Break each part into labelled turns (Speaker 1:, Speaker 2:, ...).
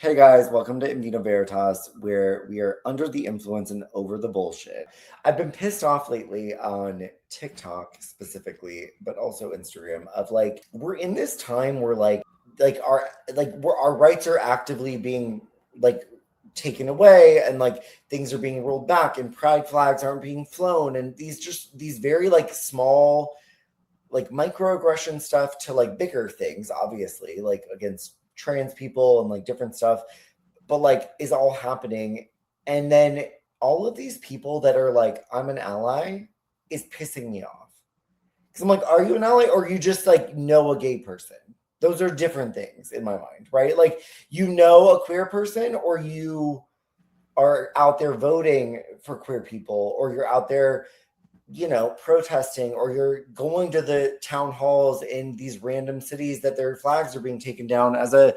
Speaker 1: Hey guys, welcome to In Vino Veritas, where we are under the influence and over the bullshit. I've been pissed off lately on TikTok specifically, but also Instagram, of like we're in this time where our rights are actively being like taken away, and like things are being rolled back, and pride flags aren't being flown, and these very like small like microaggression stuff to like bigger things, obviously, like against trans people and like different stuff, but like is all happening. And then all of these people that are like, I'm an ally, is pissing me off. Because I'm like, are you an ally, or you just like know a gay person? Those are different things in my mind, right? Like, you know a queer person, or you are out there voting for queer people, or you're out there, you know, protesting, or you're going to the town halls in these random cities that their flags are being taken down as a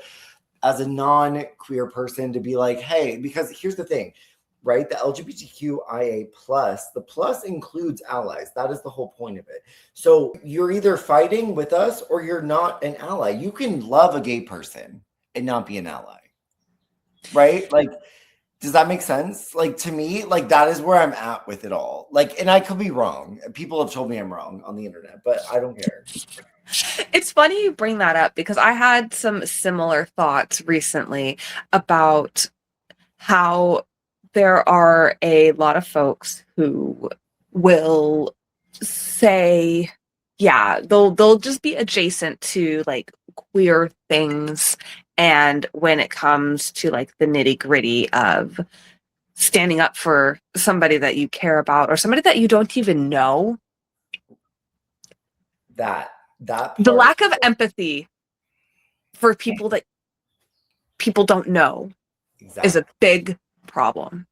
Speaker 1: non-queer person, to be like, hey, because here's the thing, right? The LGBTQIA plus, the plus includes allies. That is the whole point of it. So you're either fighting with us or you're not an ally. You can love a gay person and not be an ally, right? Like, does that make sense? Like, to me, like, that is where I'm at with it all. Like, and I could be wrong. People have told me I'm wrong on the internet, but I don't care.
Speaker 2: It's funny you bring that up, because I had some similar thoughts recently about how there are a lot of folks who will say, yeah, they'll just be adjacent to like queer things, and when it comes to like the nitty-gritty of standing up for somebody that you care about or somebody that you don't even know,
Speaker 1: That
Speaker 2: the lack of empathy for people that people don't know is a big problem.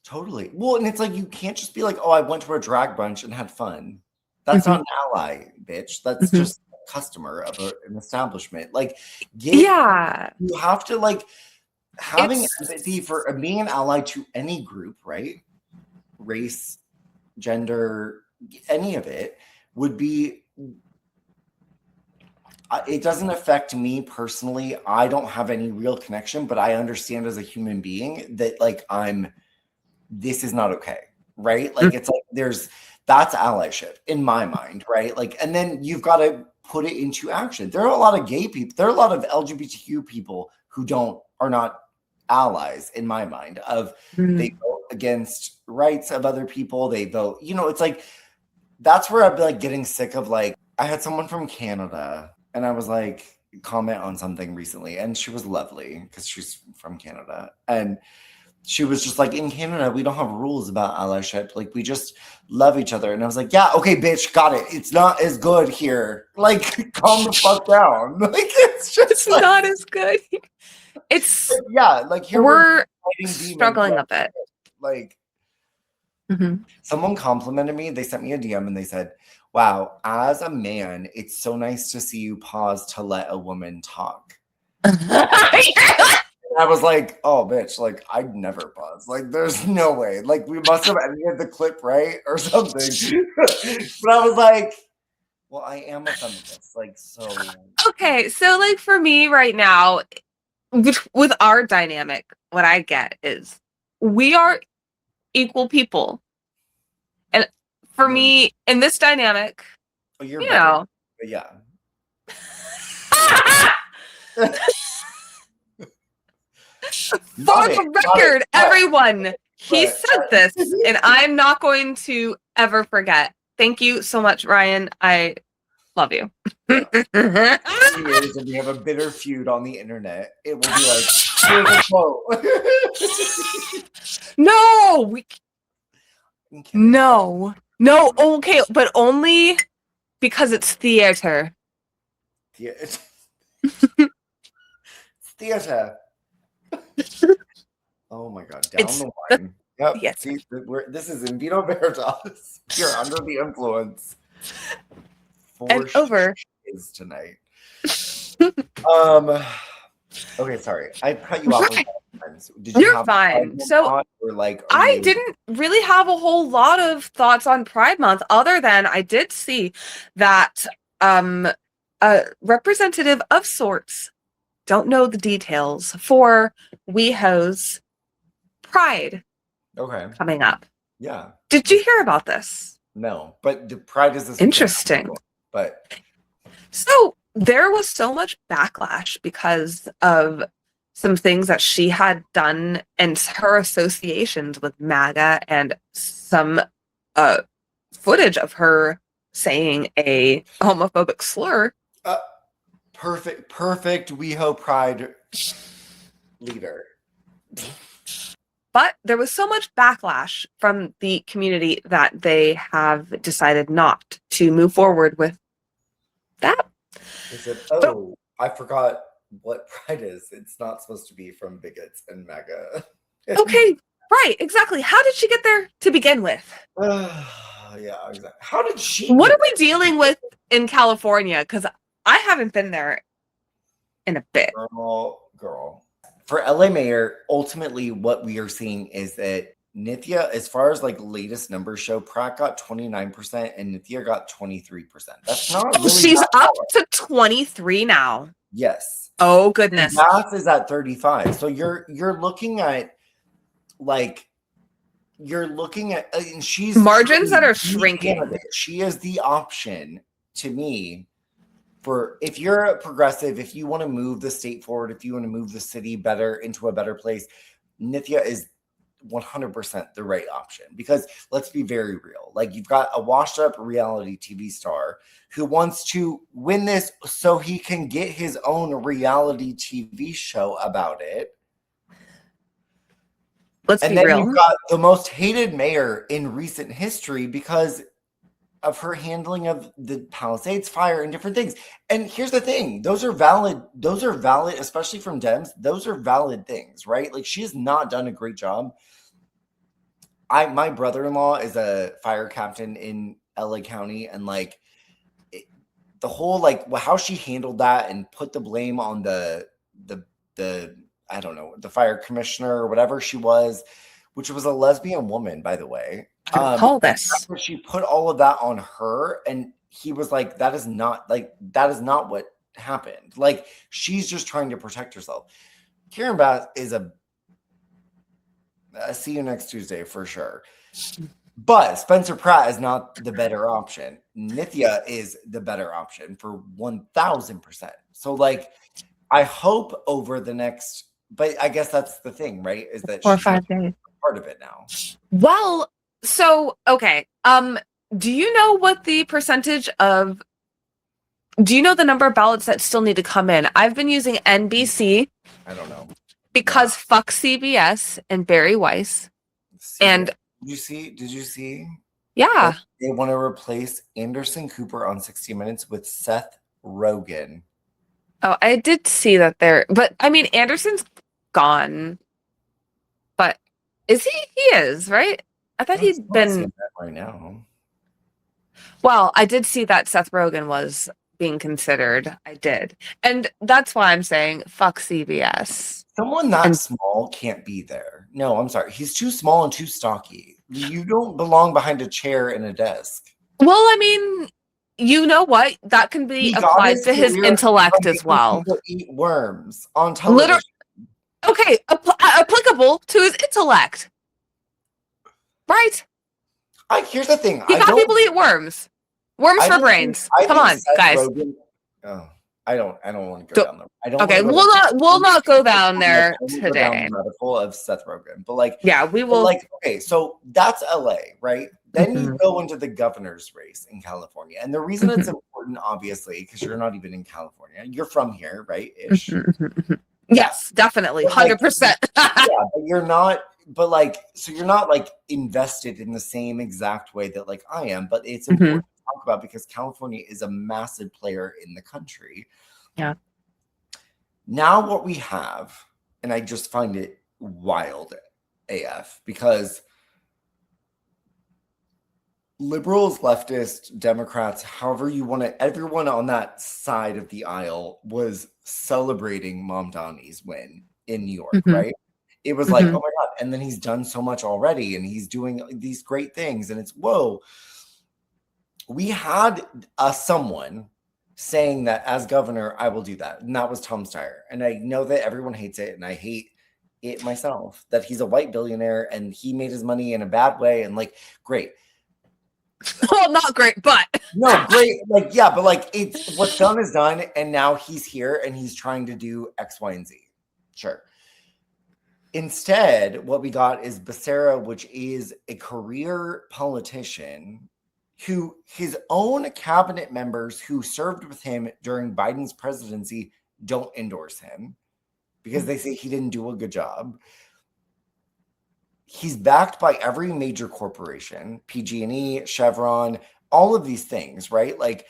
Speaker 1: Totally. Well, and it's like, you can't just be like, oh, I went to a drag brunch and had fun. That's not an ally, bitch. That's just a customer of an establishment. Like, you have to like having empathy for being an ally to any group, right? Race, gender, any of it would be. It doesn't affect me personally. I don't have any real connection, but I understand as a human being that like this is not okay, right? Like, it's like that's allyship in my mind, right? Like, and then you've got to put it into action. There are a lot of gay people, there are a lot of LGBTQ people who are not allies in my mind. They vote against rights of other people. They vote, you know, it's like, that's where I've been like getting sick of. Like, I had someone from Canada, and I was like, comment on something recently, and she was lovely because she's from Canada, and she was just like, in Canada, we don't have rules about allyship. Like, we just love each other. And I was like, yeah, okay, bitch, got it. It's not as good here. Like, calm the fuck down. Like, it's like,
Speaker 2: not as good. It's
Speaker 1: like here
Speaker 2: we're struggling a bit.
Speaker 1: Like, someone complimented me. They sent me a DM and they said, wow, as a man, it's so nice to see you pause to let a woman talk. I was like, oh, bitch, like, I'd never pause. Like, there's no way. Like, we must have edited the clip right or something. But I was like, well, I am a feminist. Like, so.
Speaker 2: Okay, so like for me right now, with our dynamic, what I get is we are equal people. And for me, in this dynamic,
Speaker 1: you know. But yeah.
Speaker 2: For the record, everyone, he said this, and I'm not going to ever forget. Thank you so much, Ryan. I love you.
Speaker 1: Years, and we have a bitter feud on the internet. It will be like, here's a quote.
Speaker 2: No, okay, but only because it's theater.
Speaker 1: It's theater. Oh my god, down the line. Yep.
Speaker 2: Yes.
Speaker 1: See, this is In Vino Veritas. You're under the influence.
Speaker 2: And over
Speaker 1: is tonight. Okay, sorry. I cut you off.
Speaker 2: You're fine. So I didn't really have a whole lot of thoughts on Pride Month, other than I did see that a representative of sorts don't know the details for WeHo's Pride coming up.
Speaker 1: Yeah.
Speaker 2: Did you hear about this?
Speaker 1: No, but the Pride is this
Speaker 2: interesting.
Speaker 1: weekend, but
Speaker 2: so there was so much backlash because of some things that she had done and her associations with MAGA and some footage of her saying a homophobic slur.
Speaker 1: Perfect WeHo Pride leader.
Speaker 2: But there was so much backlash from the community that they have decided not to move forward with that.
Speaker 1: I forgot what Pride is. It's not supposed to be from bigots and MAGA.
Speaker 2: Okay, right, exactly. How did she get there to begin with?
Speaker 1: Yeah, exactly. How did she?
Speaker 2: What are we dealing with in California? Because I haven't been there in a bit.
Speaker 1: Girl. For LA mayor, ultimately what we are seeing is that Nithya, as far as like latest numbers show, Pratt got 29% and Nithya got 23%. That's not really
Speaker 2: she's up to 23 now.
Speaker 1: Yes.
Speaker 2: Oh goodness.
Speaker 1: Math is at 35. So you're looking at like and she's
Speaker 2: margins that are shrinking.
Speaker 1: Candidate. She is the option to me for if you're a progressive, if you want to move the state forward, if you want to move the city better into a better place, Nithya is 100% the right option. Because let's be very real. Like, you've got a washed up reality TV star who wants to win this so he can get his own reality TV show about it.
Speaker 2: Let's be real.
Speaker 1: You've got the most hated mayor in recent history because of her handling of the Palisades fire and different things. And here's the thing. Those are valid, especially from Dems. Those are valid things, right? Like, she has not done a great job. My brother-in-law is a fire captain in LA County, and like the whole, like, how she handled that and put the blame on the I don't know, the fire commissioner or whatever she was, which was a lesbian woman, by the way.
Speaker 2: Call this.
Speaker 1: She put all of that on her, and he was like, that is not what happened. Like, she's just trying to protect herself. Karen Bass is a see you next Tuesday for sure. But Spencer Pratt is not the better option. Nithya is the better option for 1000%. So like, I hope over the next, but I guess that's the thing, right? Is that
Speaker 2: 4 or 5 days
Speaker 1: part of it now.
Speaker 2: Well, so okay. Do you know what the percentage of do you know the number of ballots that still need to come in? I've been using NBC.
Speaker 1: I don't know.
Speaker 2: Because fuck CBS and Barry Weiss. And
Speaker 1: did you see?
Speaker 2: Yeah.
Speaker 1: They want to replace Anderson Cooper on 60 Minutes with Seth Rogen.
Speaker 2: Oh, I did see that there. But I mean, Anderson's gone. But is he? He is, right? I thought he'd been
Speaker 1: right now.
Speaker 2: Well, I did see that Seth Rogen was being considered. I did. And that's why I'm saying fuck CBS.
Speaker 1: Someone that small can't be there. No, I'm sorry. He's too small and too stocky. You don't belong behind a chair and a desk.
Speaker 2: Well, I mean, you know what? That can be applied to his intellect as well.
Speaker 1: Eat worms on television.
Speaker 2: Okay, applicable to his intellect. Right?
Speaker 1: Here's the thing.
Speaker 2: He got people eat worms. Worms for brains. Come on, guys.
Speaker 1: I don't want to go down there.
Speaker 2: Okay, we'll not go down there today.
Speaker 1: Of Seth Rogen, but like,
Speaker 2: yeah, we will.
Speaker 1: Like, okay, so that's LA, right? Then you go into the governor's race in California, and the reason it's important, obviously, because you're not even in California. You're from here, right? Ish.
Speaker 2: Yes, definitely, 100%.
Speaker 1: Yeah, but you're not. But like, so you're not like invested in the same exact way that like I am. But it's important to talk about because California is a massive player in the country.
Speaker 2: Yeah.
Speaker 1: Now what we have, and I just find it wild AF, because liberals, leftists, Democrats, however you want to, everyone on that side of the aisle was celebrating Mamdani's win in New York, right? It was like, oh my God. And then he's done so much already and he's doing these great things. And it's, whoa. We had someone saying that as governor, I will do that. And that was Tom Steyer. And I know that everyone hates it, and I hate it myself, that he's a white billionaire and he made his money in a bad way. And like, great.
Speaker 2: Well, not great, but
Speaker 1: no, great. Like, yeah, but like it's what's done is done. And now he's here and he's trying to do X, Y, and Z. Sure. Instead, what we got is Becerra, which is a career politician who his own cabinet members who served with him during Biden's presidency don't endorse him because they say he didn't do a good job. He's backed by every major corporation, PG&E, Chevron, all of these things, right? Like,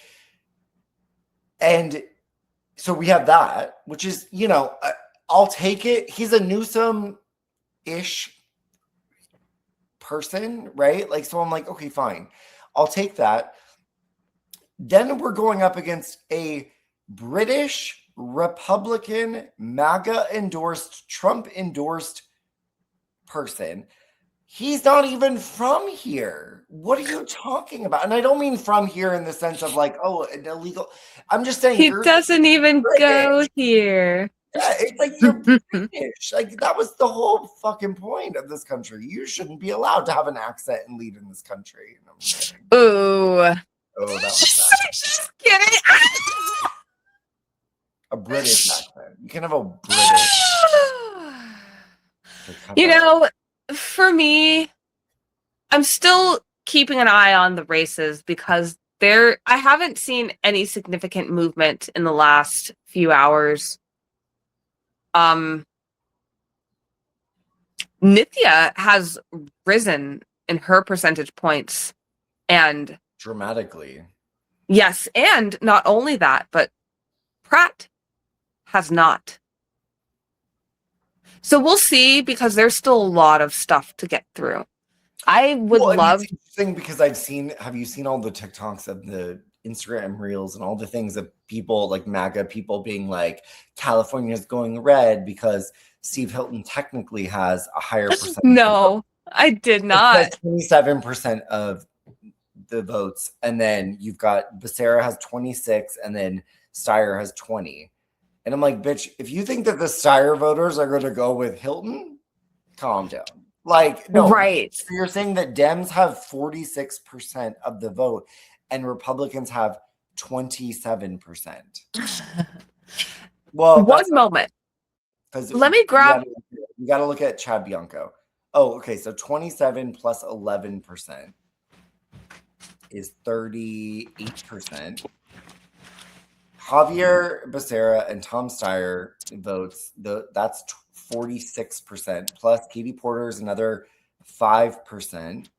Speaker 1: and so we have that, which is, you know, I'll take it. He's a Newsom-ish person, right? Like, so I'm like, okay, fine. I'll take that. Then we're going up against a British Republican, MAGA-endorsed, Trump-endorsed person. He's not even from here. What are you talking about? And I don't mean from here in the sense of like, oh, an illegal. I'm just saying
Speaker 2: he doesn't even go here.
Speaker 1: Yeah, it's like you're British. Like that was the whole fucking point of this country. You shouldn't be allowed to have an accent and lead in this country. And I'm kidding.
Speaker 2: Ooh.
Speaker 1: Oh, that was bad.
Speaker 2: Just kidding.
Speaker 1: A British accent. You can have a British.
Speaker 2: You know, for me, I'm still keeping an eye on the races because I haven't seen any significant movement in the last few hours. Nithya has risen in her percentage points and
Speaker 1: dramatically.
Speaker 2: Yes, and not only that, but Pratt has not. So we'll see because there's still a lot of stuff to get through. I would love.
Speaker 1: It's interesting because have you seen all the TikToks of the Instagram reels and all the things of people like MAGA people being like, California's going red because Steve Hilton technically has a higher percentage.
Speaker 2: No, I did not.
Speaker 1: 27% of the votes. And then you've got Becerra has 26 and then Steyer has 20. And I'm like, bitch, if you think that the Steyer voters are going to go with Hilton, calm down. Like, no.
Speaker 2: Right.
Speaker 1: You're saying that Dems have 46% of the vote and Republicans have 27%. Well,
Speaker 2: one moment. Let me grab.
Speaker 1: You got to look at Chad Bianco. Oh, okay. So 27 plus 11% is 38%. Javier Becerra and Tom Steyer votes. That's 46%. Plus Katie Porter's another 5%.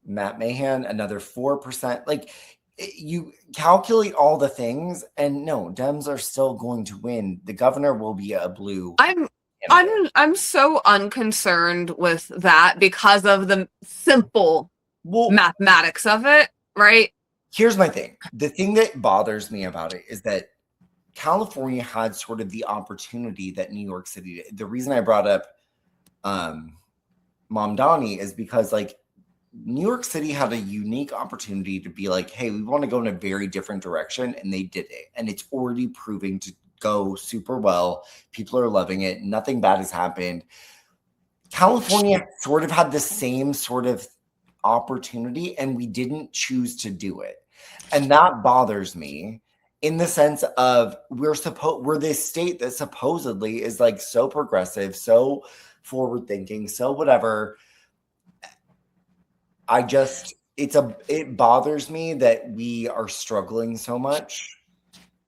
Speaker 1: Matt Mahan another 4%. Like you calculate all the things, and no, Dems are still going to win. The governor will be a blue.
Speaker 2: I'm so unconcerned with that because of the simple mathematics of it, right?
Speaker 1: Here's my thing. The thing that bothers me about it is that California had sort of the opportunity that New York City did. The reason I brought up Mamdani is because like New York City had a unique opportunity to be like, hey, we want to go in a very different direction. And they did it. And it's already proving to go super well. People are loving it. Nothing bad has happened. California sort of had the same sort of opportunity and we didn't choose to do it. And that bothers me in the sense of we're this state that supposedly is like so progressive, so forward thinking, so whatever. It bothers me that we are struggling so much.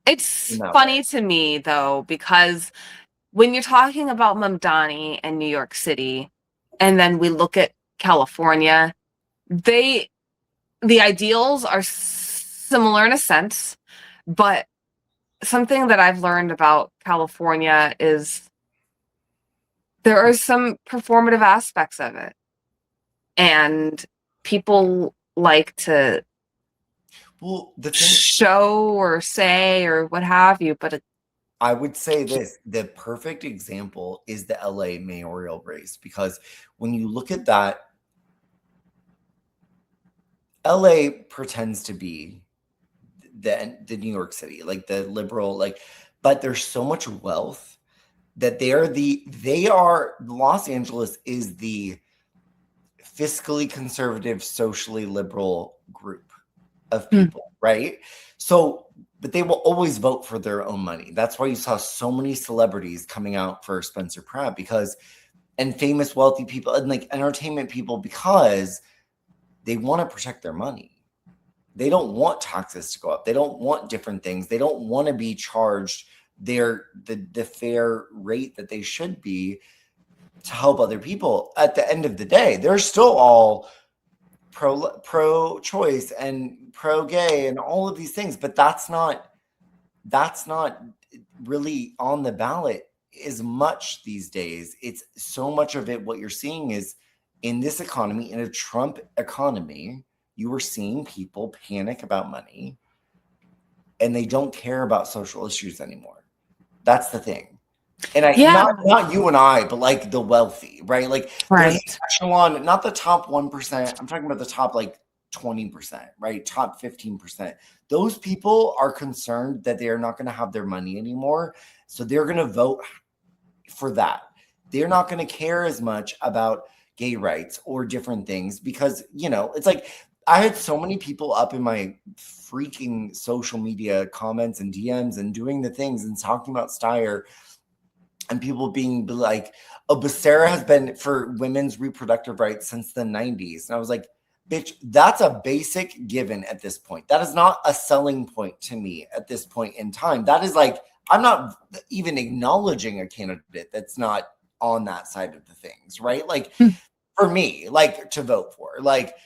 Speaker 2: It's funny to me though, because when you're talking about Mamdani and New York City, and then we look at California, the ideals are similar in a sense, but something that I've learned about California is there are some performative aspects of it. And people like to show or say or what have you, but
Speaker 1: I would say this, the perfect example is the LA mayoral race, because when you look at that, LA pretends to be the New York City, like the liberal, like, but there's so much wealth that they are Los Angeles is the fiscally conservative, socially liberal group of people, right? So, but they will always vote for their own money. That's why you saw so many celebrities coming out for Spencer Pratt and famous wealthy people and like entertainment people, because they want to protect their money. They don't want taxes to go up. They don't want different things. They don't want to be charged the fair rate that they should be to help other people. At the end of the day, they're still all pro-choice and pro-gay and all of these things, but that's not really on the ballot as much these days. It's so much of it. What you're seeing is in this economy, in a Trump economy, you are seeing people panic about money and they don't care about social issues anymore. That's the thing. And not you and I, but like the wealthy, right? Like there's echelon, not the top 1%. I'm talking about the top like 20%, right? Top 15%. Those people are concerned that they are not going to have their money anymore. So they're going to vote for that. They're not going to care as much about gay rights or different things because, you know, it's like I had so many people up in my freaking social media comments and DMs and doing the things and talking about Steyer and people being like, oh, Becerra has been for women's reproductive rights since the 90s. And I was like, bitch, that's a basic given at this point. That is not a selling point to me at this point in time. That is like, I'm not even acknowledging a candidate that's not on that side of the things, right? Like for me, like to vote for, like,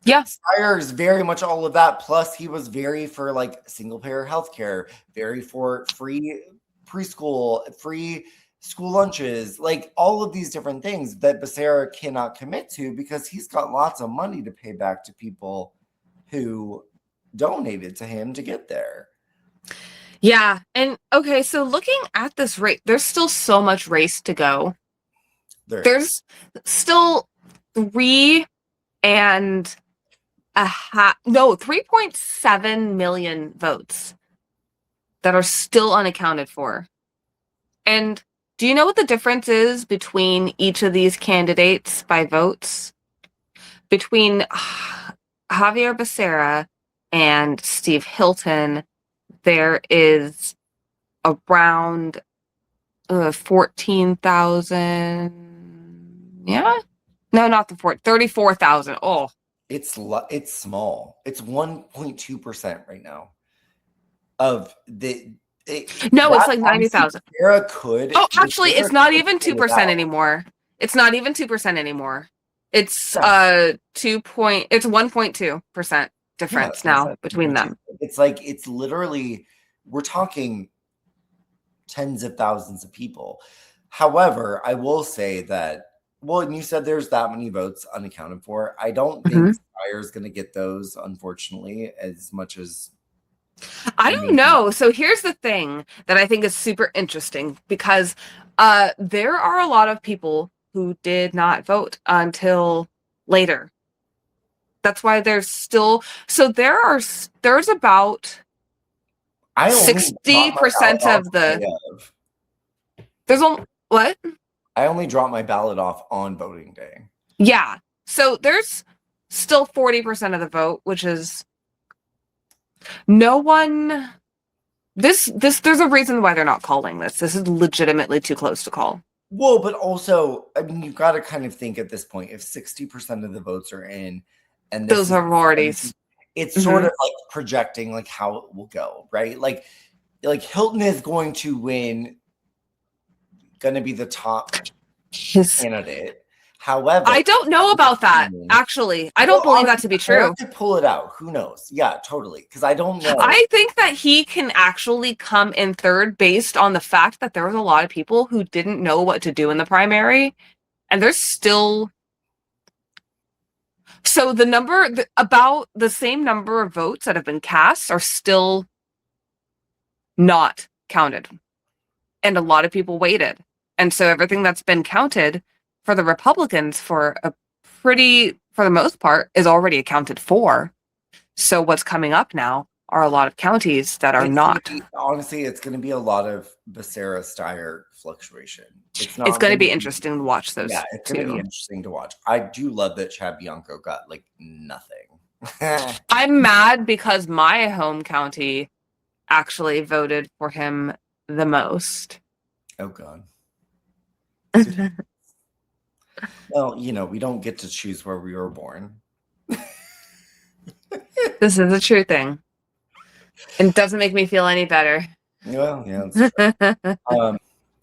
Speaker 1: yeah, Steyer is very much all of that. Plus, he was very for like single payer healthcare, very for free preschool, free school lunches, like all of these different things that Becerra cannot commit to because he's got lots of money to pay back to people who donated to him to get there.
Speaker 2: Yeah. And okay, so looking at this rate, there's still so much race to go. There's still 3.7 million votes that are still unaccounted for. And do you know what the difference is between each of these candidates by votes? Between Javier Becerra and Steve Hilton, there is around 14,000. Yeah? No, not the 34,000. Oh.
Speaker 1: It's small. It's 1.2% right now of the.
Speaker 2: It's like 90,000.
Speaker 1: Could.
Speaker 2: Oh, actually, it's not even 2% anymore. It's not even 2% anymore. It's It's 1.2% difference now between them.
Speaker 1: It's like it's literally we're talking tens of thousands of people. However, I will say that. Well, and you said there's that many votes unaccounted for. I don't think Steyer is going to get those, unfortunately, as much as.
Speaker 2: I don't know. So here's the thing that I think is super interesting because there are a lot of people who did not vote until later. That's why there's still there's about 60% of the. There's only what?
Speaker 1: I only dropped my ballot off on voting day.
Speaker 2: Yeah. So there's still 40% of the vote, which is no one. There's a reason why they're not calling this. This is legitimately too close to call.
Speaker 1: Well, but also, I mean, you've got to kind of think at this point, if 60% of the votes are in, and
Speaker 2: those are already,
Speaker 1: it's sort of like projecting like how it will go, right? Like Hilton is going to win. Going to be the top candidate. However,
Speaker 2: I don't know about that. Actually, I don't believe that to be true.
Speaker 1: I have to pull it out. Who knows? Yeah, totally. Because I don't know.
Speaker 2: I think that he can actually come in third based on the fact that there was a lot of people who didn't know what to do in the primary, and there's still. So about the same number of votes that have been cast are still not counted. And a lot of people waited. And so everything that's been counted for the Republicans for the most part, is already accounted for. So what's coming up now are a lot of counties that are not.
Speaker 1: Honestly, it's going to be a lot of Becerra Steyer fluctuation.
Speaker 2: It's
Speaker 1: not
Speaker 2: going to be
Speaker 1: be,
Speaker 2: interesting to watch those.
Speaker 1: Yeah, it's going to be interesting to watch. I do love that Chad Bianco got like nothing.
Speaker 2: I'm mad because my home county actually voted for him the most.
Speaker 1: Oh, God. Well, you know, we don't get to choose where we were born.
Speaker 2: This is a true thing. It doesn't make me feel any better.
Speaker 1: Well, yeah.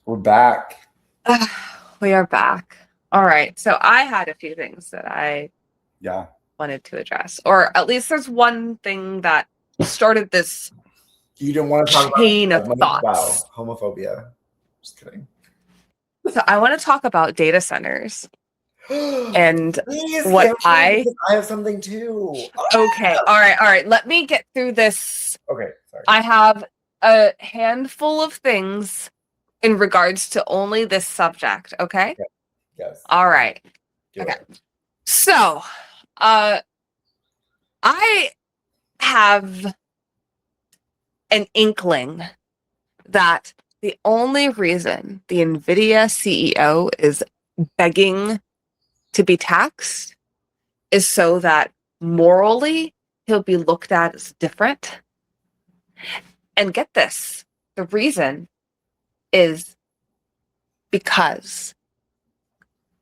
Speaker 1: We're back.
Speaker 2: We are back. All right. So I had a few things that I wanted to address, or at least there's one thing that started this.
Speaker 1: You didn't want to talk
Speaker 2: chain
Speaker 1: about
Speaker 2: of thoughts.
Speaker 1: Wow, homophobia. Just kidding.
Speaker 2: So I want to talk about data centers. And
Speaker 1: Please,
Speaker 2: what
Speaker 1: I have something too.
Speaker 2: Okay. All right. Let me get through this.
Speaker 1: Okay. Sorry.
Speaker 2: I have a handful of things in regards to only this subject. Okay.
Speaker 1: Yes.
Speaker 2: All right. Okay. So, I have an inkling that the only reason the NVIDIA CEO is begging to be taxed is so that morally he'll be looked at as different. And get this, the reason is because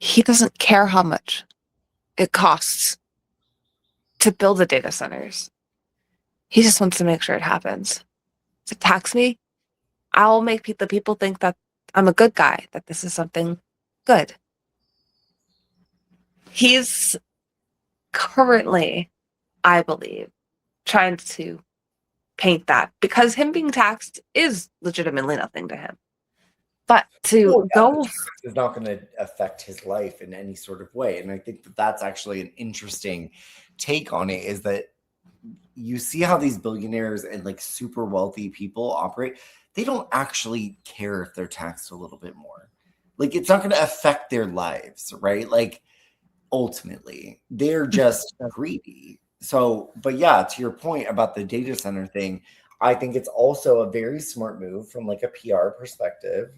Speaker 2: he doesn't care how much it costs to build the data centers. He just wants to make sure it happens. To tax me, I'll make the people think that I'm a good guy, that this is something good. He's currently, I believe, trying to paint that because him being taxed is legitimately nothing to him. But to go
Speaker 1: is not going to affect his life in any sort of way. And I think that that's actually an interesting take on it, is that you see how these billionaires and like super wealthy people operate. They don't actually care if they're taxed a little bit more. Like, it's not going to affect their lives, right? Like, ultimately, they're just greedy. So, but yeah, to your point about the data center thing, I think it's also a very smart move from like a PR perspective.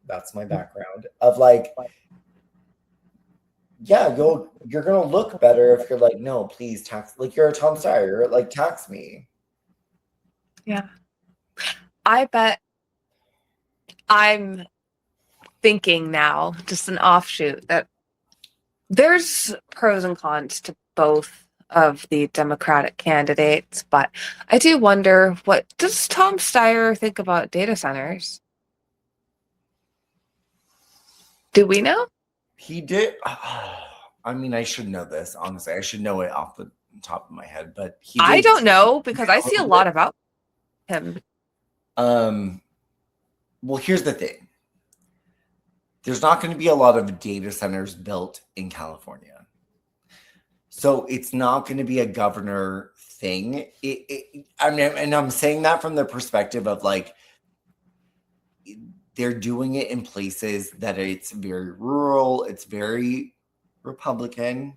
Speaker 1: That's my background of like, yeah, you're gonna look better if you're like, no, please tax, like you're a Tom Steyer, like tax me.
Speaker 2: Yeah. I bet I'm thinking now, just an offshoot, that there's pros and cons to both of the Democratic candidates, but I do wonder, what does Tom Steyer think about data centers? Do we know?
Speaker 1: He did. I mean, I should know this, honestly. I should know it off the top of my head, but
Speaker 2: I don't know because I see a lot about him.
Speaker 1: Well, here's the thing. There's not going to be a lot of data centers built in California. So it's not going to be a governor thing. I mean, and I'm saying that from the perspective of like, they're doing it in places that it's very rural, it's very Republican.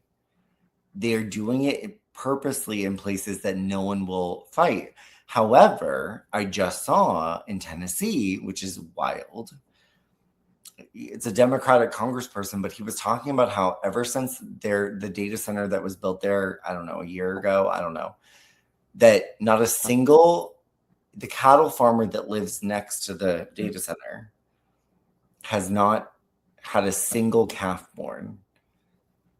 Speaker 1: They're doing it purposely in places that no one will fight. However, I just saw in Tennessee, which is wild, it's a Democratic congressperson, but he was talking about how ever since the data center that was built there, I don't know, a year ago, I don't know, that not a single, the cattle farmer that lives next to the data center has not had a single calf born,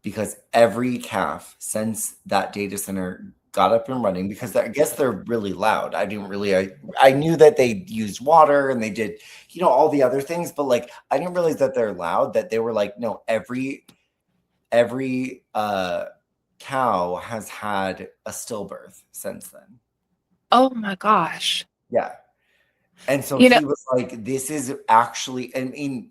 Speaker 1: because every calf since that data center got up and running, because I guess they're really loud. I knew that they used water and they did, all the other things, but like, I didn't realize that they're loud, that they were like, no, every cow has had a stillbirth since then.
Speaker 2: Oh my gosh.
Speaker 1: Yeah. And so he was like, this is actually, I mean,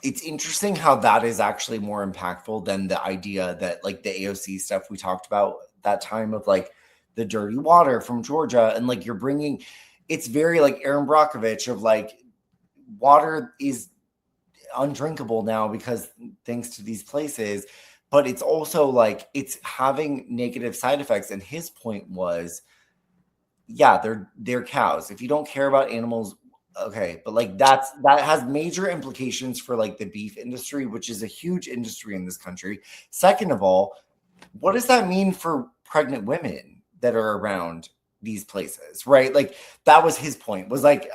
Speaker 1: it's interesting how that is actually more impactful than the idea that like the AOC stuff we talked about that time of like the dirty water from Georgia. And like, you're bringing, it's very like Aaron Brockovich of like, water is undrinkable now because thanks to these places, but it's also like, it's having negative side effects. And his point was, yeah, they're cows. If you don't care about animals, okay, but like that has major implications for like the beef industry, which is a huge industry in this country. Second of all, what does that mean for pregnant women that are around these places, right? Like that was his point. Was like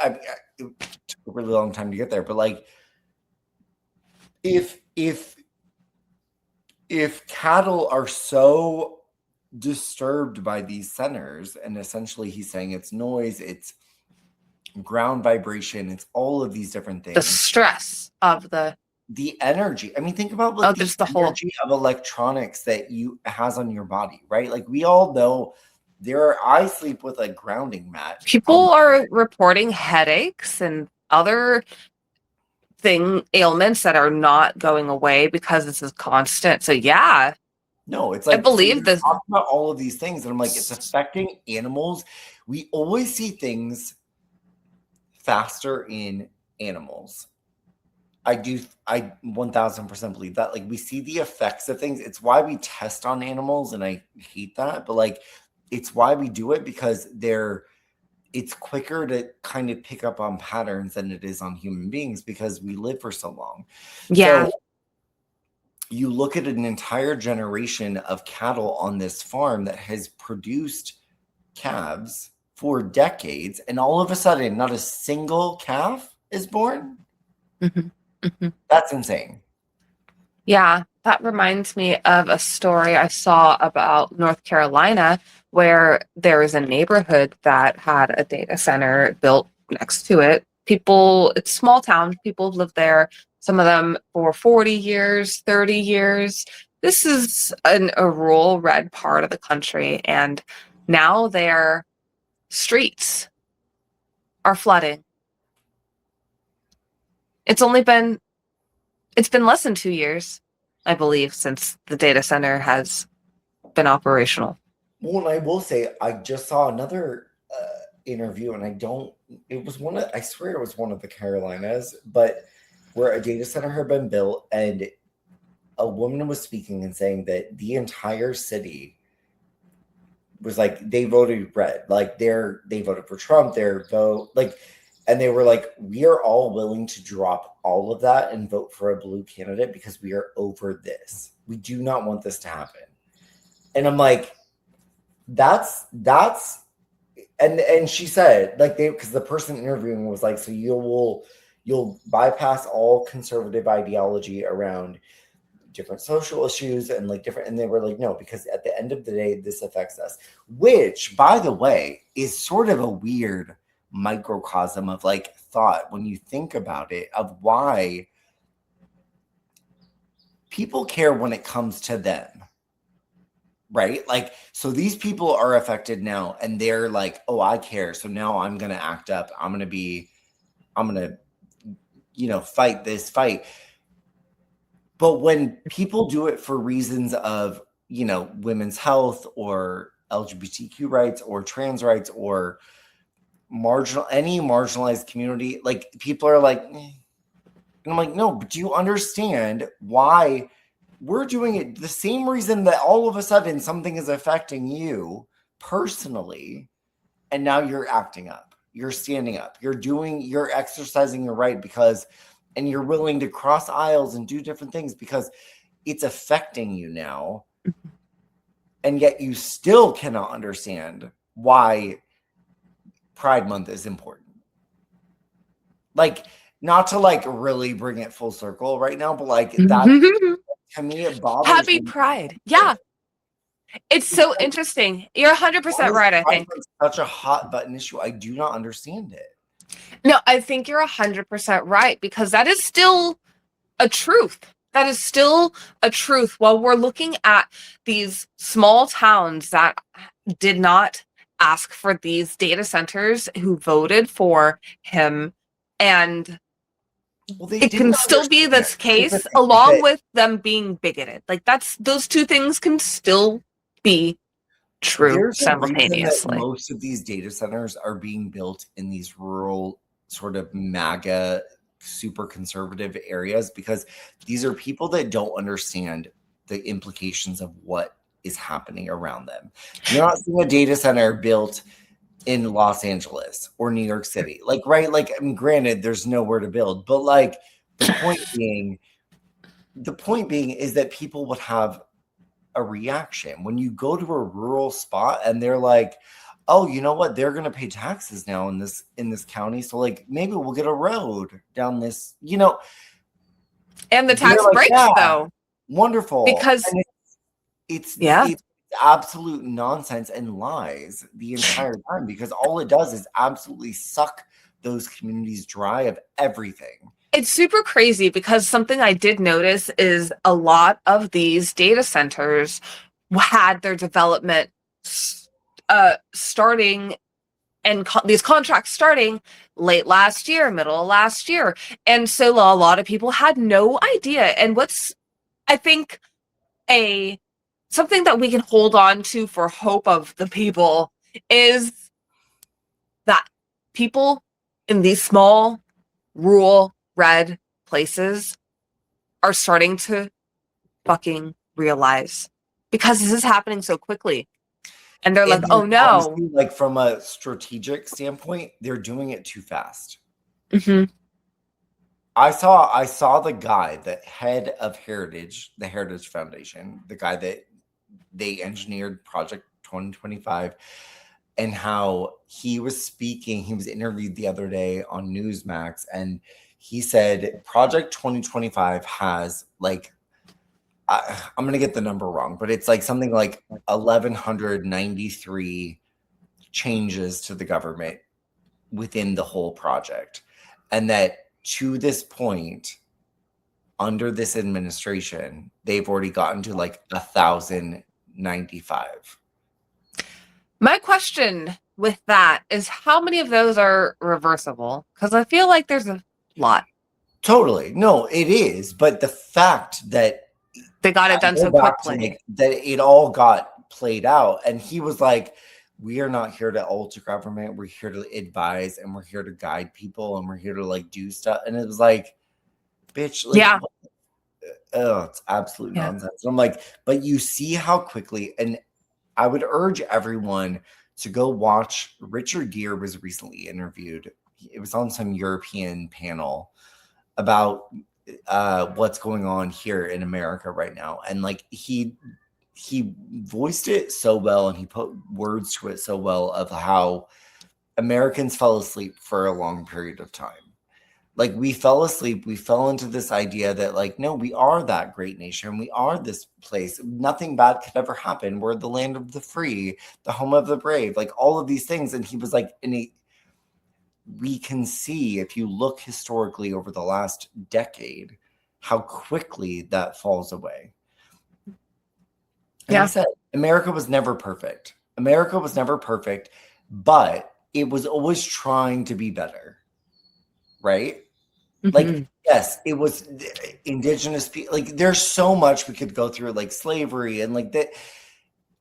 Speaker 1: it took a really long time to get there, but like if cattle are so disturbed by these centers, and essentially he's saying it's noise, it's ground vibration, it's all of these different
Speaker 2: The
Speaker 1: things,
Speaker 2: stress of the
Speaker 1: energy. I mean, think about like
Speaker 2: there's
Speaker 1: the
Speaker 2: the whole
Speaker 1: energy of electronics that you has on your body, right? Like we all know I sleep with a grounding mat.
Speaker 2: people are reporting headaches and other ailments that are not going away because this is constant. So yeah,
Speaker 1: No, it's
Speaker 2: I
Speaker 1: like, so
Speaker 2: believe
Speaker 1: you're
Speaker 2: this.
Speaker 1: talking about all of these things, and I'm like, it's affecting animals. We always see things faster in animals. I 1000% believe that. Like we see the effects of things. It's why we test on animals, and I hate that, but like it's why we do it, because it's quicker to kind of pick up on patterns than it is on human beings, because we live for so long.
Speaker 2: Yeah.
Speaker 1: So you look at an entire generation of cattle on this farm that has produced calves for decades, and all of a sudden, not a single calf is born. That's insane.
Speaker 2: Yeah, that reminds me of a story I saw about North Carolina, where there is a neighborhood that had a data center built next to it. People, it's small town, people have lived there, some of them for 40 years, 30 years. This is a rural red part of the country, and now their streets are flooding. It's been less than 2 years, I believe, since the data center has been operational.
Speaker 1: Well, and I will say, I just saw another interview, and it was I swear it was one of the Carolinas, but where a data center had been built, and a woman was speaking and saying that the entire city was like, they voted red, like they voted for Trump, their vote, like, and they were like, we are all willing to drop all of that and vote for a blue candidate because we are over this. We do not want this to happen. And I'm like, that's and she said, like, because the person interviewing was like, so you'll bypass all conservative ideology around different social issues and like different, and they were like, no, because at the end of the day, this affects us, which, by the way, is sort of a weird microcosm of like thought when you think about it, of why people care when it comes to them, right? Like, so these people are affected now, and they're like, oh, I care, so now I'm gonna act up, I'm gonna fight this fight. But when people do it for reasons of, women's health or LGBTQ rights or trans rights or any marginalized community, like, people are like, eh. And I'm like, no, but do you understand why we're doing it? The same reason that all of a sudden something is affecting you personally, and now you're acting up, you're standing up, you're exercising your right, and you're willing to cross aisles and do different things because it's affecting you now. And yet you still cannot understand why Pride Month is important. Like, not to like really bring it full circle right now, but like that, to me, it bothers
Speaker 2: Happy
Speaker 1: me.
Speaker 2: Pride. Yeah. It's so interesting. You're 100% right, I think.
Speaker 1: Such a hot button issue. I do not understand it.
Speaker 2: No, I think you're 100% right, because that is still a truth. That is still a truth. While we're looking at these small towns that did not ask for these data centers, who voted for him, and it can still be this case, along with them being bigoted. Like, those two things can still be true simultaneously.
Speaker 1: Most of these data centers are being built in these rural, sort of MAGA, super conservative areas, because these are people that don't understand the implications of what is happening around them. You're not seeing a data center built in Los Angeles or New York City. Like, right? Like, I mean, granted, there's nowhere to build, but like the point being is that people would have a reaction when you go to a rural spot and they're like, oh, you know what, they're going to pay taxes now in this county, so like maybe we'll get a road down this,
Speaker 2: And the tax
Speaker 1: like,
Speaker 2: breaks, though,
Speaker 1: wonderful,
Speaker 2: because
Speaker 1: and it's absolute nonsense and lies the entire time, because all it does is absolutely suck those communities dry of everything.
Speaker 2: It's super crazy, because something I did notice is a lot of these data centers had their development starting, and these contracts starting late last year, middle of last year. And so a lot of people had no idea. And what's, I think, something that we can hold on to for hope of the people is that people in these small, rural, red places are starting to fucking realize, because this is happening so quickly. And they're like, oh no.
Speaker 1: Honestly, like from a strategic standpoint, they're doing it too fast.
Speaker 2: Mm-hmm.
Speaker 1: I saw the guy, the head of the Heritage Foundation, the guy that they engineered Project 2025, and how he was speaking. He was interviewed the other day on Newsmax, and he said Project 2025 has like, I'm going to get the number wrong, but it's like something like 1,193 changes to the government within the whole project. And that to this point, under this administration, they've already gotten to like 1,095.
Speaker 2: My question with that is, how many of those are reversible? Because I feel like there's a lot.
Speaker 1: Totally. No, it is. But the fact that
Speaker 2: they got it done so quickly,
Speaker 1: that it all got played out. And he was like, we are not here to alter government. We're here to advise, and we're here to guide people, and we're here to like do stuff. And it was like, bitch, like,
Speaker 2: yeah.
Speaker 1: Oh, it's absolute nonsense. And I'm like, but you see how quickly, and I would urge everyone to go watch. Richard Gere was recently interviewed. It was on some European panel about what's going on here in America right now. And like he voiced it so well, and he put words to it so well, of how Americans fell asleep for a long period of time. Like, we fell asleep. We fell into this idea that like, no, we are that great nation. We are this place. Nothing bad could ever happen. We're the land of the free, the home of the brave, like all of these things. And he was like, we can see, if you look historically over the last decade, how quickly that falls away. And he said, America was never perfect. America was never perfect, but it was always trying to be better. Right? Mm-hmm. Like, yes, it was indigenous people. Like, there's so much we could go through, like slavery and like that.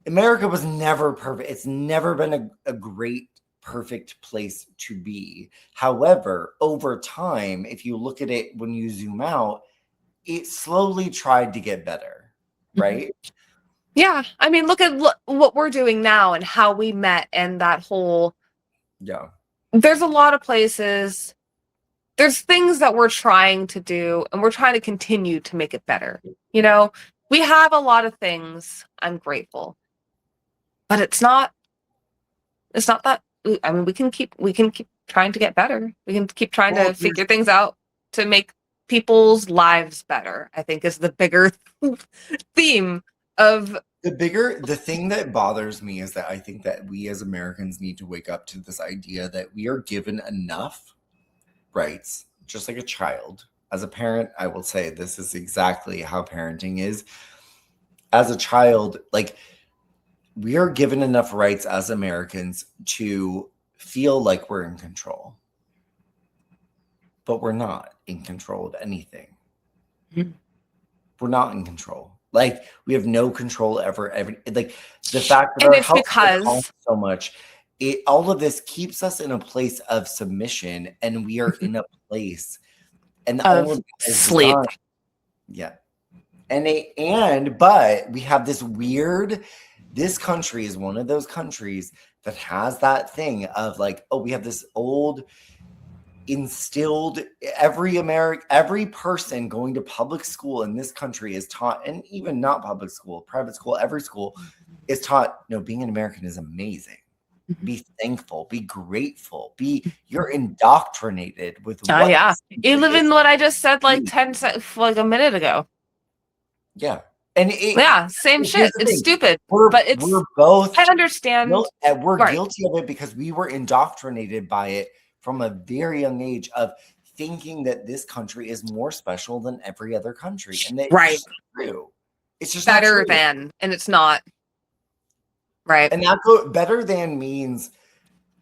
Speaker 1: America was never perfect. It's never been a great, perfect place to be. However, over time, if you look at it, when you zoom out, it slowly tried to get better, right?
Speaker 2: Yeah. I mean, look at what we're doing now and how we met, and that whole...
Speaker 1: Yeah.
Speaker 2: There's a lot of places... There's things that we're trying to do, and we're trying to continue to make it better. You know, we have a lot of things. I'm grateful, but it's not that. I mean, we can keep trying to get better. We can keep trying to figure things out to make people's lives better, I think, is the bigger theme of
Speaker 1: the thing that bothers me is that I think that we as Americans need to wake up to this idea that we are given enough rights, just like a child. As a parent, I will say this is exactly how parenting is. As a child, like, we are given enough rights as Americans to feel like we're in control, but we're not in control of anything. Mm-hmm. We're not in control. Like, we have no control ever. Like, the fact that our health costs so much, all of this keeps us in a place of submission, and we are in a place and all of
Speaker 2: sleep.
Speaker 1: Yeah. But we have this weird, this country is one of those countries that has that thing of like, oh, we have this old instilled, every person going to public school in this country is taught, and even not public school, private school, every school is taught, no, being an American is amazing. Be thankful, be grateful, you're indoctrinated with what.
Speaker 2: Yeah. Even what I just said like 10 seconds, like a minute ago.
Speaker 1: Yeah. And
Speaker 2: same shit. It's stupid.
Speaker 1: We're both,
Speaker 2: I understand.
Speaker 1: We're guilty of it because we were indoctrinated by it from a very young age of thinking that this country is more special than every other country. And it's just not true. It's just
Speaker 2: better than, and it's not. Right.
Speaker 1: And that better than means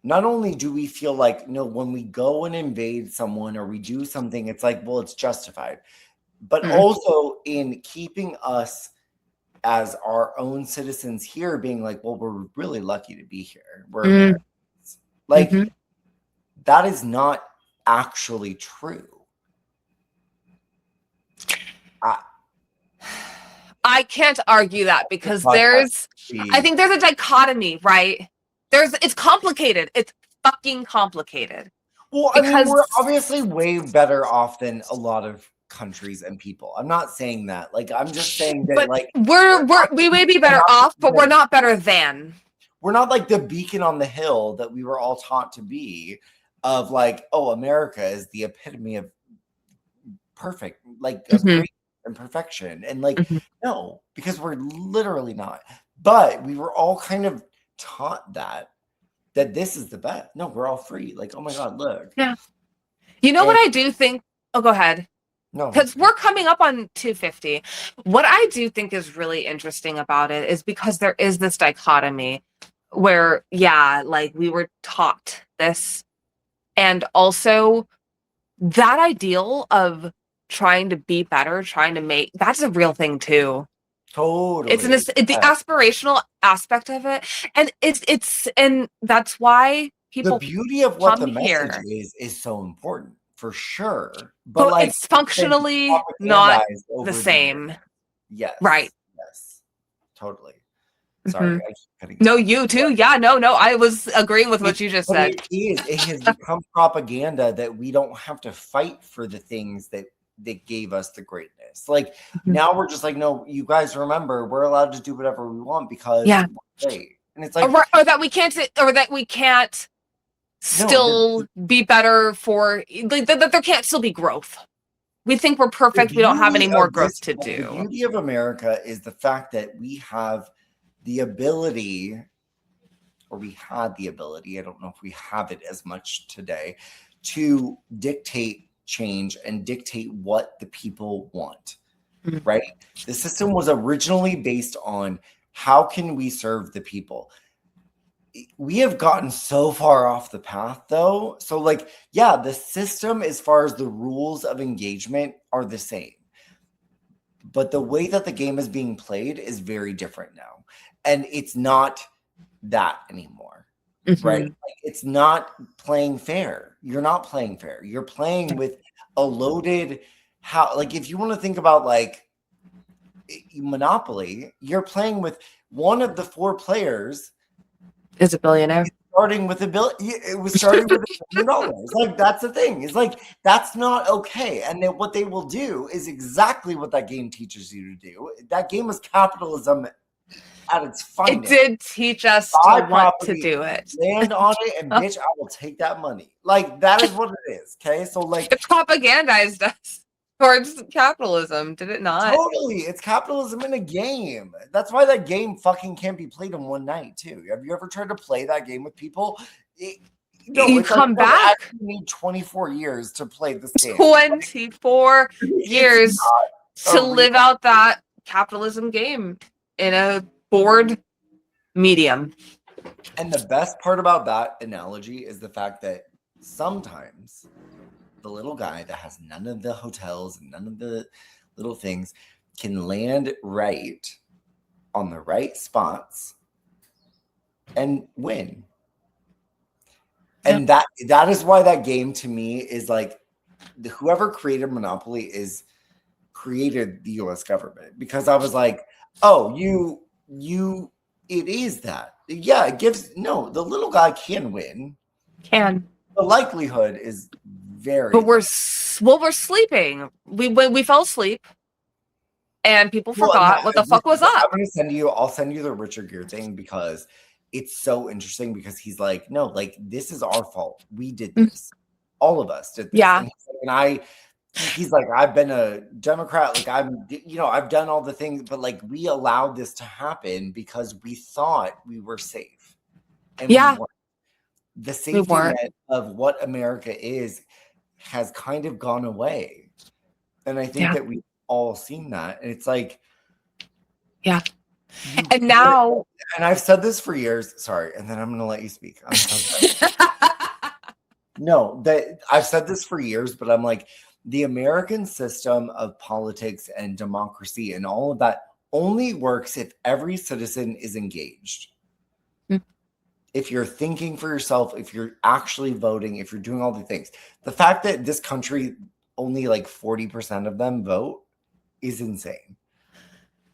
Speaker 1: not only do we feel like, no, when we go and invade someone or we do something, it's like, well, it's justified. But also in keeping us as our own citizens here being like, well, we're really lucky to be here. We're Americans. Like, that is not actually true.
Speaker 2: I can't argue that because I think there's a dichotomy, right? It's complicated. It's fucking complicated.
Speaker 1: Well, I mean, we're obviously way better off than a lot of countries and people. I'm not saying that. Like, I'm just saying that,
Speaker 2: but
Speaker 1: like,
Speaker 2: we may be better off, but we're not better than. We're
Speaker 1: not like the beacon on the hill that we were all taught to be, of like, oh, America is the epitome of perfect, like, of great and perfection. And like, no, because we're literally not. But we were all kind of taught that this is the best. No, we're all free. Like, oh my God, look.
Speaker 2: Yeah. You know what I do think? Oh, go ahead.
Speaker 1: No.
Speaker 2: Because we're coming up on 250. What I do think is really interesting about it is because there is this dichotomy where, like, we were taught this. And also that ideal of trying to be better, trying to make, that's a real thing too.
Speaker 1: Totally.
Speaker 2: It's the aspirational aspect of it. And and that's why people,
Speaker 1: the beauty of what the message is so important, for sure. But like,
Speaker 2: it's functionally not the same.
Speaker 1: Yes.
Speaker 2: Right.
Speaker 1: Yes. Totally. Sorry. I keep cutting
Speaker 2: no, you too. Yeah, no. I was agreeing with what you just said.
Speaker 1: It has become propaganda that we don't have to fight for the things that gave us the greatness. Like, now we're just like, no, you guys remember, we're allowed to do whatever we want because we're great. And it's like,
Speaker 2: or that we can't still be better for, like, that there can't still be growth. We think we're perfect. We don't have any more growth to do.
Speaker 1: The beauty of America is the fact that we have the ability, or we had the ability, I don't know if we have it as much today, to dictate change and dictate what the people want, right? The system was originally based on how can we serve the people. We have gotten so far off the path though. So like, the system as far as the rules of engagement are the same. But the way that the game is being played is very different now. And it's not that anymore, right? Like, it's not playing fair. You're not playing fair. You're playing with a loaded, like, if you want to think about like Monopoly, you're playing with one of the 4 players
Speaker 2: is a billionaire.
Speaker 1: Starting with it was starting with $1 billion. Like, that's the thing. It's like, that's not okay. And then what they will do is exactly what that game teaches you to do. That game is capitalism at its finest.
Speaker 2: It did teach us to want to do it.
Speaker 1: Land on it, and bitch, I will take that money. Like, that is what it is. Okay, so like,
Speaker 2: it propagandized us towards capitalism, did it not?
Speaker 1: Totally, it's capitalism in a game. That's why that game fucking can't be played in one night too. Have you ever tried to play that game with people?
Speaker 2: You come back.
Speaker 1: You need 24 years to play this game.
Speaker 2: 24 years to live out that capitalism game in a board medium.
Speaker 1: And the best part about that analogy is the fact that sometimes the little guy that has none of the hotels and none of the little things can land right on the right spots and win. And that is why that game to me is like, whoever created Monopoly created the US government, because I was like, oh, it is that. Yeah, it gives no. The little guy can win.
Speaker 2: Can.
Speaker 1: The likelihood is very.
Speaker 2: But we're sleeping. We fell asleep, and people forgot what the fuck was up.
Speaker 1: I'm gonna send you. I'll send you the Richard Gere thing because it's so interesting. Because he's like, no, like this is our fault. We did this. All of us did this.
Speaker 2: Yeah.
Speaker 1: And he's like, I've been a Democrat. Like I've done all the things, but like we allowed this to happen because we thought we were safe. And
Speaker 2: yeah.
Speaker 1: we weren't. The safety net of what America is has kind of gone away. And I think that we've all seen that. And it's like,
Speaker 2: yeah. And now,
Speaker 1: and I've said this for years. Sorry. And then I'm going to let you speak. I'm so No, that I've said this for years, but I'm like, the American system of politics and democracy and all of that only works if every citizen is engaged. If you're thinking for yourself, if you're actually voting, if you're doing all the things. The fact that this country, only like 40% of them vote is insane.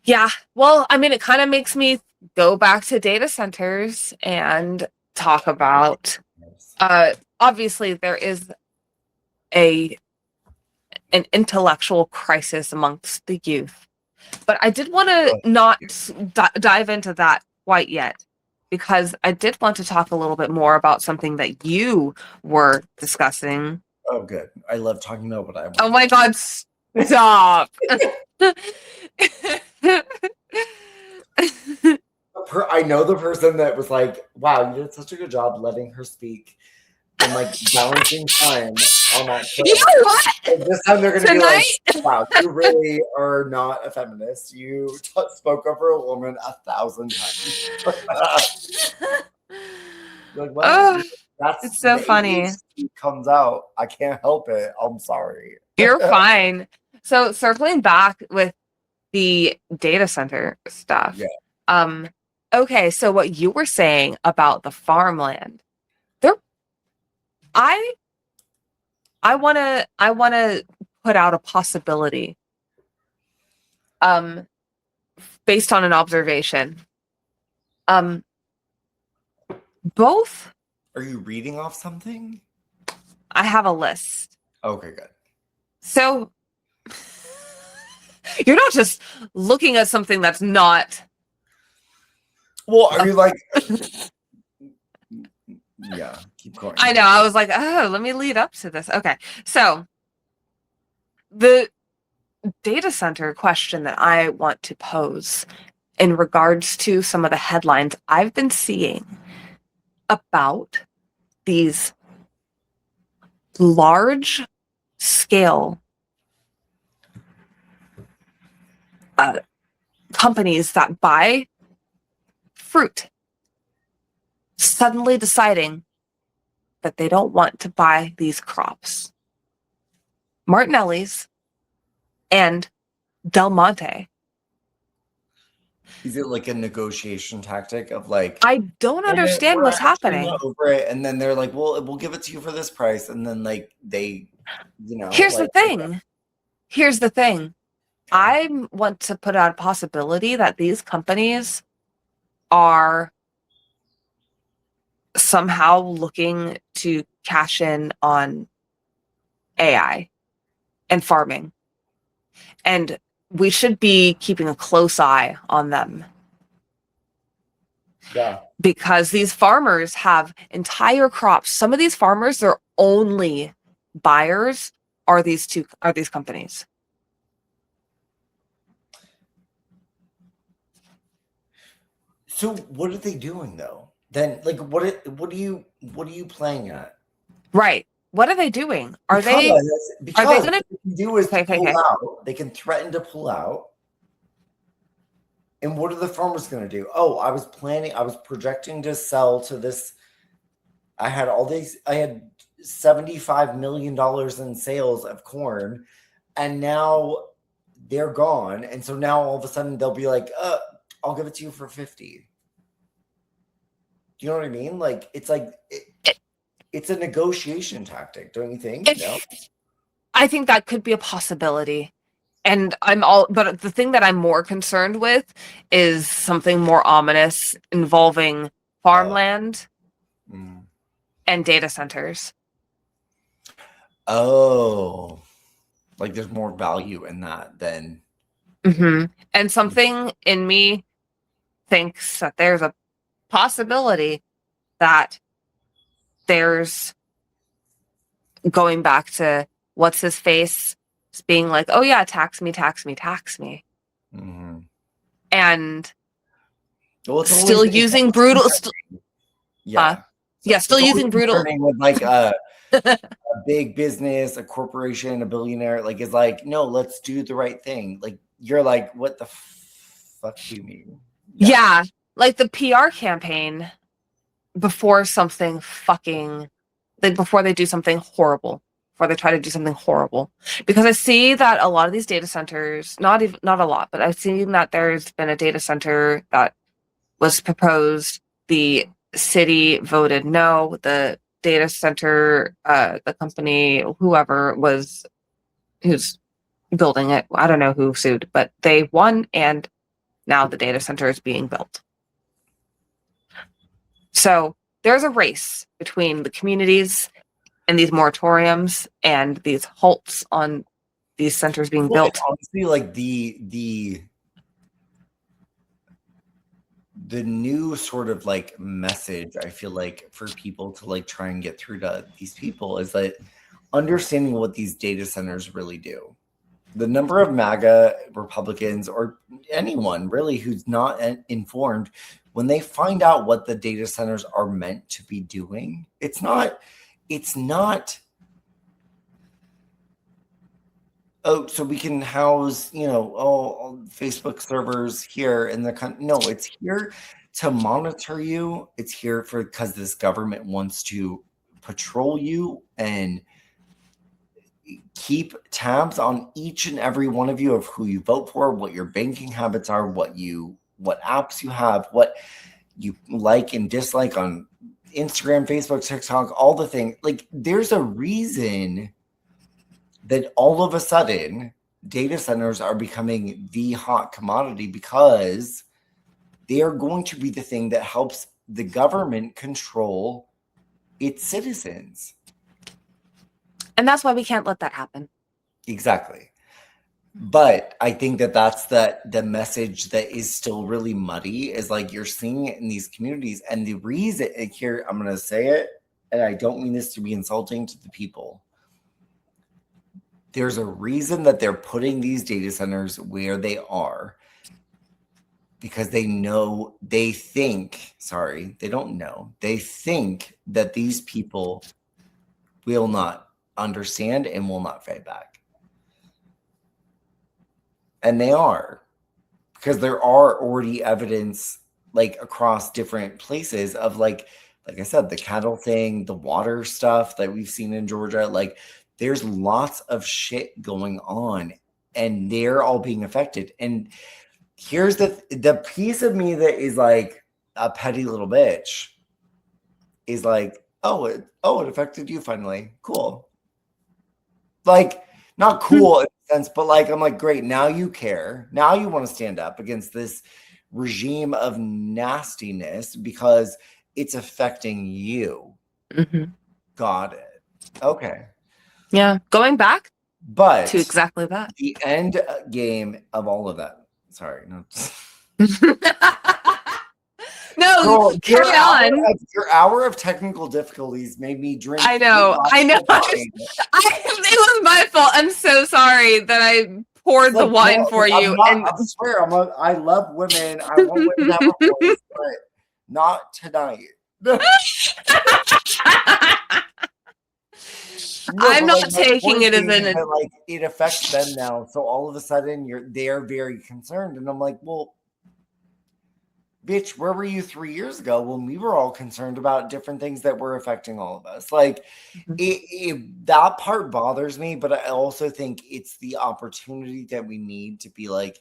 Speaker 2: Yeah. Well, I mean, it kind of makes me go back to data centers and talk about, obviously there is an intellectual crisis amongst the youth, but I did want to not dive into that quite yet, because I did want to talk a little bit more about something that you were discussing.
Speaker 1: Oh, good. I love talking about what I want.
Speaker 2: Oh my God, stop.
Speaker 1: I know the person that was like, wow, you did such a good job letting her speak and like balancing time on that show.
Speaker 2: You know what?
Speaker 1: And this time they're going to be like, wow, you really are not a feminist. You spoke over a woman 1,000 times. Like, well,
Speaker 2: it's so funny.
Speaker 1: It comes out. I can't help it. I'm sorry.
Speaker 2: You're fine. So circling back with the data center stuff.
Speaker 1: Yeah.
Speaker 2: Okay, so what you were saying about the farmland, I wanna put out a possibility. Based on an observation. Both.
Speaker 1: Are you reading off something?
Speaker 2: I have a list.
Speaker 1: Okay, good.
Speaker 2: So you're not just looking at something that's not.
Speaker 1: Well, are you like? Yeah, keep going.
Speaker 2: I know. I was like, oh, let me lead up to this. Okay, so the data center question that I want to pose in regards to some of the headlines I've been seeing about these large scale companies that buy fruit suddenly deciding that they don't want to buy these crops. Martinelli's and Del Monte.
Speaker 1: Is it like a negotiation tactic of like,
Speaker 2: I don't understand what's happening
Speaker 1: over it, and then they're like, well, we'll give it to you for this price, and then like they,
Speaker 2: Here's the thing. Here's the thing. I want to put out a possibility that these companies are somehow looking to cash in on AI and farming. And we should be keeping a close eye on them.
Speaker 1: Yeah.
Speaker 2: Because these farmers have entire crops. Some of these farmers, their only buyers are these companies.
Speaker 1: So what are they doing though? Then like what are you playing at?
Speaker 2: Right. What are they doing? Are they going
Speaker 1: to do is pull out? They can threaten to pull out. And what are the farmers going to do? Oh, I was projecting to sell to this. I had $75 million in sales of corn, and now they're gone. And so now all of a sudden they'll be like, I'll give it to you for 50. Do you know what I mean? Like, it's like, it's a negotiation tactic, don't you think? No?
Speaker 2: I think that could be a possibility. And but the thing that I'm more concerned with is something more ominous involving farmland,
Speaker 1: Mm.
Speaker 2: and data centers.
Speaker 1: Oh, like there's more value in that than.
Speaker 2: Mm-hmm. And something in me thinks that there's a possibility that there's going back to what's his face being like, oh yeah, tax me, tax me, tax me.
Speaker 1: Mm-hmm.
Speaker 2: And
Speaker 1: Well,
Speaker 2: still using brutal.
Speaker 1: Yeah.
Speaker 2: Yeah, still
Speaker 1: It's
Speaker 2: using brutal.
Speaker 1: with like a big business, a corporation, a billionaire, like is like, no, let's do the right thing. Like you're like, what the fuck do you mean?
Speaker 2: Yeah, like the PR campaign before something fucking, like before they do something horrible, before they try to do something horrible. Because I see that a lot of these data centers, not a lot, but I've seen that there's been a data center that was proposed. The city voted no. The data center, the company, whoever was who's building it, I don't know who sued, but they won, and now the data center is being built. So there's a race between the communities and these moratoriums and these halts on these centers being built.
Speaker 1: Honestly, like the new sort of like message I feel like for people to like try and get through to these people is that understanding what these data centers really do. The number of MAGA Republicans or anyone really who's not informed, when they find out what the data centers are meant to be doing, it's not, oh, so we can house, Facebook servers here in the country. No, it's here to monitor you. It's here because this government wants to patrol you and keep tabs on each and every one of you of who you vote for, what your banking habits are, what apps you have, what you like and dislike on Instagram, Facebook, TikTok, all the things. Like there's a reason that all of a sudden data centers are becoming the hot commodity because they are going to be the thing that helps the government control its citizens.
Speaker 2: And that's why we can't let that happen.
Speaker 1: Exactly. But I think that's the message that is still really muddy is like you're seeing it in these communities. And the reason here, I'm going to say it, and I don't mean this to be insulting to the people. There's a reason that they're putting these data centers where they are because they think that these people will not understand and will not fight back. And they are, because there are already evidence like across different places of like I said, the cattle thing, the water stuff that we've seen in Georgia, like there's lots of shit going on and they're all being affected. And here's the piece of me that is like a petty little bitch is like, it affected you finally. Cool. Like, not cool in a sense, but like, I'm like, great. Now you care. Now you want to stand up against this regime of nastiness because it's affecting you.
Speaker 2: Mm-hmm.
Speaker 1: Got it. Okay.
Speaker 2: Yeah. Going back
Speaker 1: but
Speaker 2: to exactly that.
Speaker 1: The end game of all of that. Sorry. No.
Speaker 2: No, carry on.
Speaker 1: Your hour of technical difficulties made me drink.
Speaker 2: I know. It was my fault. I'm so sorry that I poured the wine for you.
Speaker 1: I swear, I love women. I want women to have a voice, but not tonight.
Speaker 2: I'm not taking it as
Speaker 1: like it affects them now. So all of a sudden they're very concerned. And I'm like, well, bitch, where were you 3 years ago when we were all concerned about different things that were affecting all of us? Like that part bothers me, but I also think it's the opportunity that we need to be like,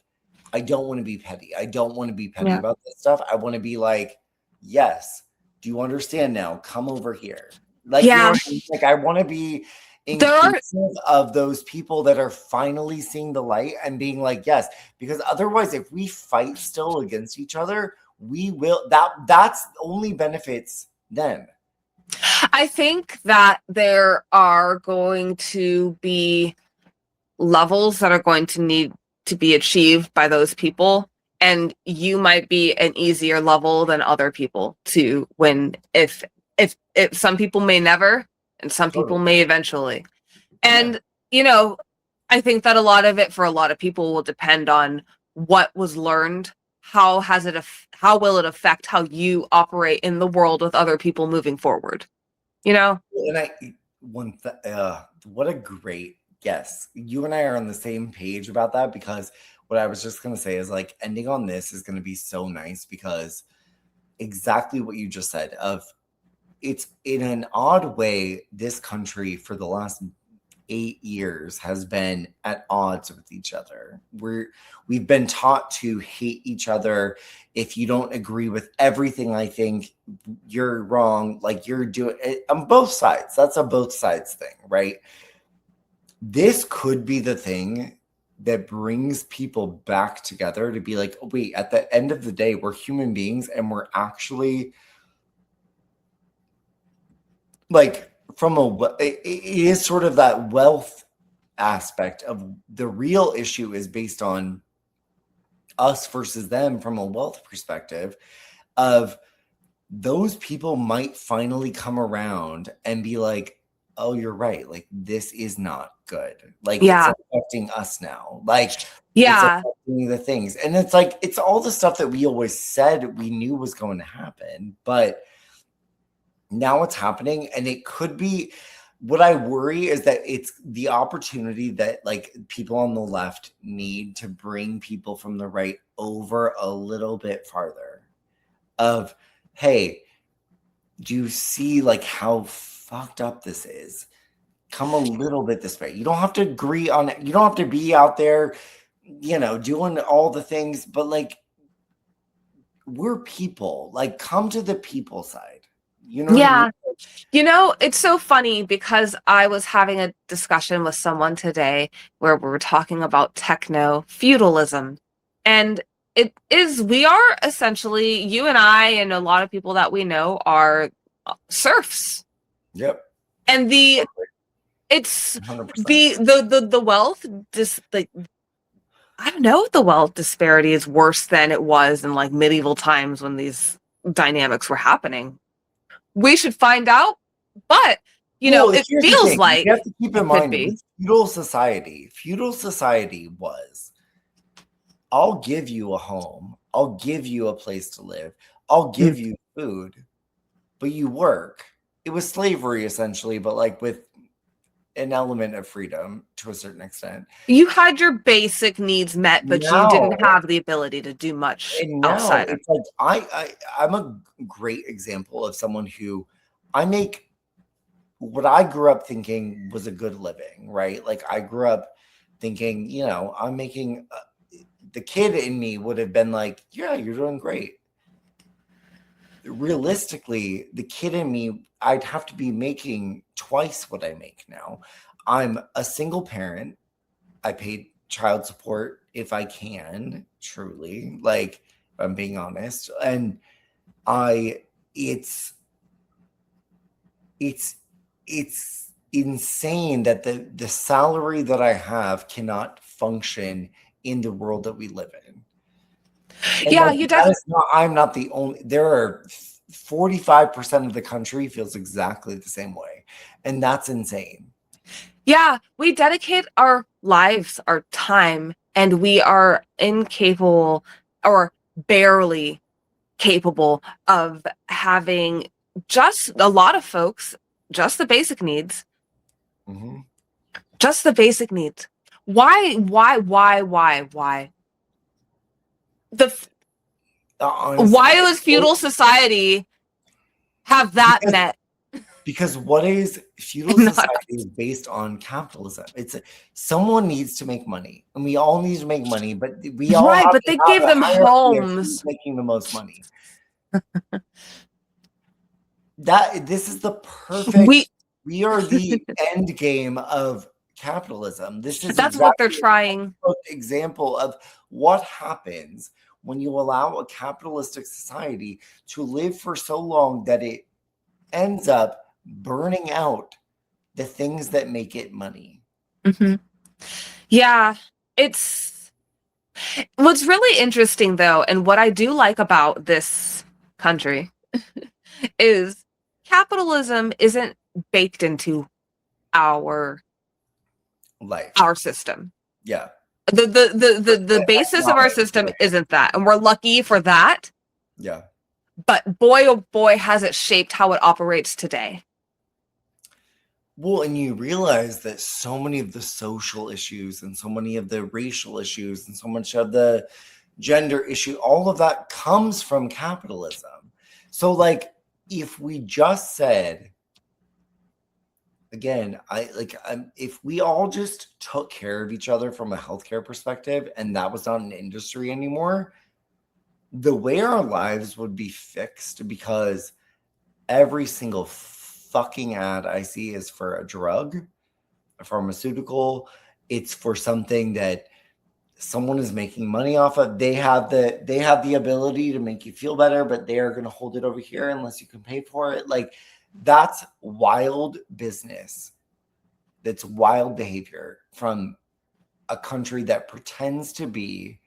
Speaker 1: I don't want to be petty. I don't want to be petty about this stuff. I want to be like, yes, do you understand now? Come over here. Like, you know what I mean? Like I want to be inclusive of those people that are finally seeing the light and being like, yes, because otherwise, if we fight still against each other, we will, that's only benefits them.
Speaker 2: I think that there are going to be levels that are going to need to be achieved by those people, and you might be an easier level than other people to win if some people may never and some people may eventually. And I think that a lot of it for a lot of people will depend on what was learned, how will it affect how you operate in the world with other people moving forward.
Speaker 1: And what a great guess. You and I are on the same page about that, because what I was just going to say is like ending on this is going to be so nice, because exactly what you just said of it's in an odd way, this country for the last 8 years has been at odds with each other. We've been taught to hate each other. If you don't agree with everything I think, you're wrong. Like, you're doing it on both sides. That's a both sides thing, right? This could be the thing that brings people back together to be like, oh, wait, at the end of the day, we're human beings, and we're actually like, it is sort of that wealth aspect of the real issue is based on us versus them from a wealth perspective of those people might finally come around and be like, oh, you're right. Like, this is not good. Like, it's affecting us now. Like, it's affecting the things. And it's like, it's all the stuff that we always said we knew was going to happen, but now it's happening. And it could be, what I worry is that it's the opportunity that like people on the left need to bring people from the right over a little bit farther of, hey, do you see like how fucked up this is? Come a little bit this way. You don't have to agree on it. You don't have to be out there, doing all the things, but like, we're people. Like, come to the people side. You know what I mean?
Speaker 2: It's so funny because I was having a discussion with someone today where we were talking about techno feudalism. And we are essentially, you and I and a lot of people that we know are serfs.
Speaker 1: Yep.
Speaker 2: And it's 100%. The wealth, just like, I don't know if the wealth disparity is worse than it was in like medieval times when these dynamics were happening. We should find out, but it feels like
Speaker 1: you have to keep in mind with feudal society was, I'll give you a home, I'll give you a place to live, I'll give you food, but you work. It was slavery essentially, but like with an element of freedom to a certain extent.
Speaker 2: You had your basic needs met, but you didn't have the ability to do much outside.
Speaker 1: It's like I'm a great example of someone who I make what I grew up thinking was a good living, right? Like, I grew up thinking, I'm making the kid in me would have been like, yeah, you're doing great. Realistically, the kid in me, I'd have to be making twice what I make now. I'm a single parent. I paid child support if I can, truly, like, if I'm being honest. And it's insane that the salary that I have cannot function in the world that we live in. And
Speaker 2: you definitely.
Speaker 1: I'm not the only. There are 45% of the country feels exactly the same way, and that's insane.
Speaker 2: Yeah, we dedicate our lives, our time, and we are incapable or barely capable of having just a lot of folks, just the basic needs.
Speaker 1: Mm-hmm.
Speaker 2: Just the basic needs. Why? Why does feudal society have that met?
Speaker 1: Because what is feudal society is based on capitalism. It's someone needs to make money, and we all need to make money, but we all
Speaker 2: but they gave them homes,
Speaker 1: making the most money. This is the perfect. We are the end game of capitalism. This is
Speaker 2: that's what they're trying.
Speaker 1: Example of what happens when you allow a capitalistic society to live for so long that it ends up burning out the things that make it money.
Speaker 2: Mm-hmm. Yeah, what's really interesting though, and what I do like about this country is capitalism isn't baked into our
Speaker 1: Life.
Speaker 2: system.
Speaker 1: Yeah.
Speaker 2: The basis of our system isn't that, and we're lucky for that.
Speaker 1: Yeah.
Speaker 2: But boy, oh boy, has it shaped how it operates today.
Speaker 1: Well, and you realize that so many of the social issues and so many of the racial issues and so much of the gender issue, all of that comes from capitalism. So, like, if we just said, again, if we all just took care of each other from a healthcare perspective and that was not an industry anymore, the way our lives would be fixed, because every single fucking ad I see is for a drug, a pharmaceutical. It's for something that someone is making money off of. They have the ability to make you feel better, but they are going to hold it over here unless you can pay for it. Like, that's wild business. That's wild behavior from a country that pretends to be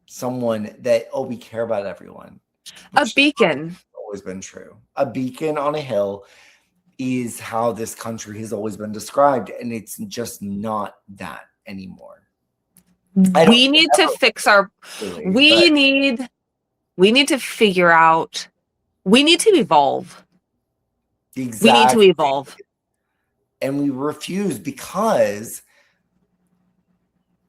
Speaker 1: someone that, oh, we care about everyone.
Speaker 2: A beacon.
Speaker 1: Always been true. A beacon on a hill is how this country has always been described, and it's just not that anymore.
Speaker 2: We need to fix our we need to figure out, we need to evolve.
Speaker 1: Exactly.
Speaker 2: We need to evolve.
Speaker 1: And we refuse, because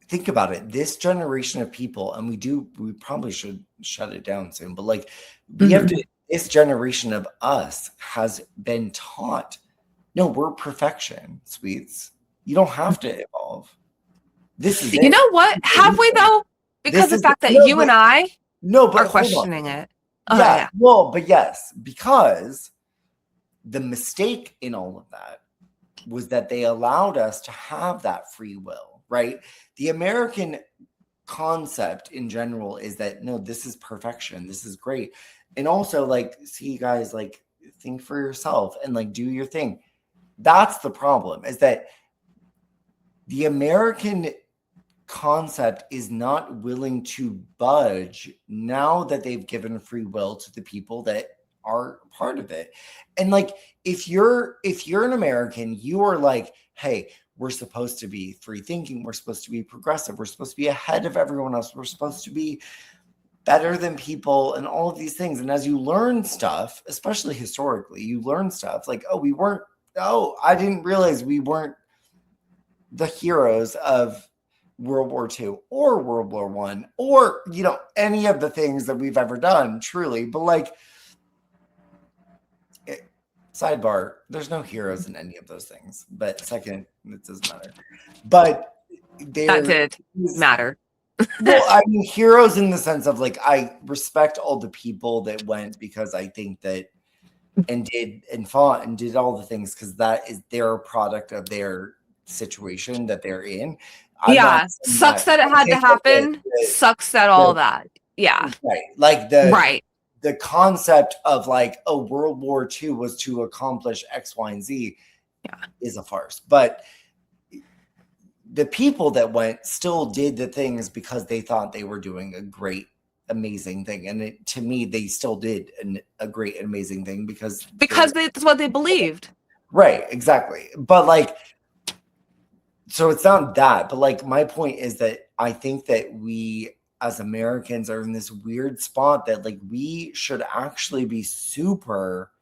Speaker 1: think about it, this generation of people, and we probably should shut it down soon, but like, we have to, this generation of us has been taught, no, we're perfection, sweets. You don't have to evolve. This is it.
Speaker 2: You know what? Have we though? Because the fact that you and I are questioning it.
Speaker 1: Yeah. Well, but yes, because the mistake in all of that was that they allowed us to have that free will, right? The American concept in general is that, no, this is perfection. This is great. And also, like, see, guys, like, think for yourself and like do your thing. That's the problem, is that the American concept is not willing to budge now that they've given free will to the people that are part of it. And like, if you're an American, you are like, hey, we're supposed to be free thinking, we're supposed to be progressive, we're supposed to be ahead of everyone else, we're supposed to be better than people, and all of these things. And as you learn stuff, especially historically, you learn stuff like, I didn't realize we weren't the heroes of World War II or World War I, or, you know, any of the things that we've ever done, truly. But like, sidebar, there's no heroes in any of those things. But second, it doesn't matter. But
Speaker 2: that did matter.
Speaker 1: Well, I mean, heroes in the sense of like, I respect all the people that went, because I think that and did and fought and did all the things, because that is their product of their situation that they're in.
Speaker 2: Sucks that it had to happen. Sucks that all that. Yeah.
Speaker 1: Right. Like the concept of like, oh, World War II was to accomplish X, Y, and Z is a farce. But the people that went still did the things because they thought they were doing a great, amazing thing. And to me, they still did a great, amazing thing because
Speaker 2: that's what they believed.
Speaker 1: Right. Exactly. But like, so it's not that, but like, my point is that I think that we as Americans are in this weird spot that like, we should actually be super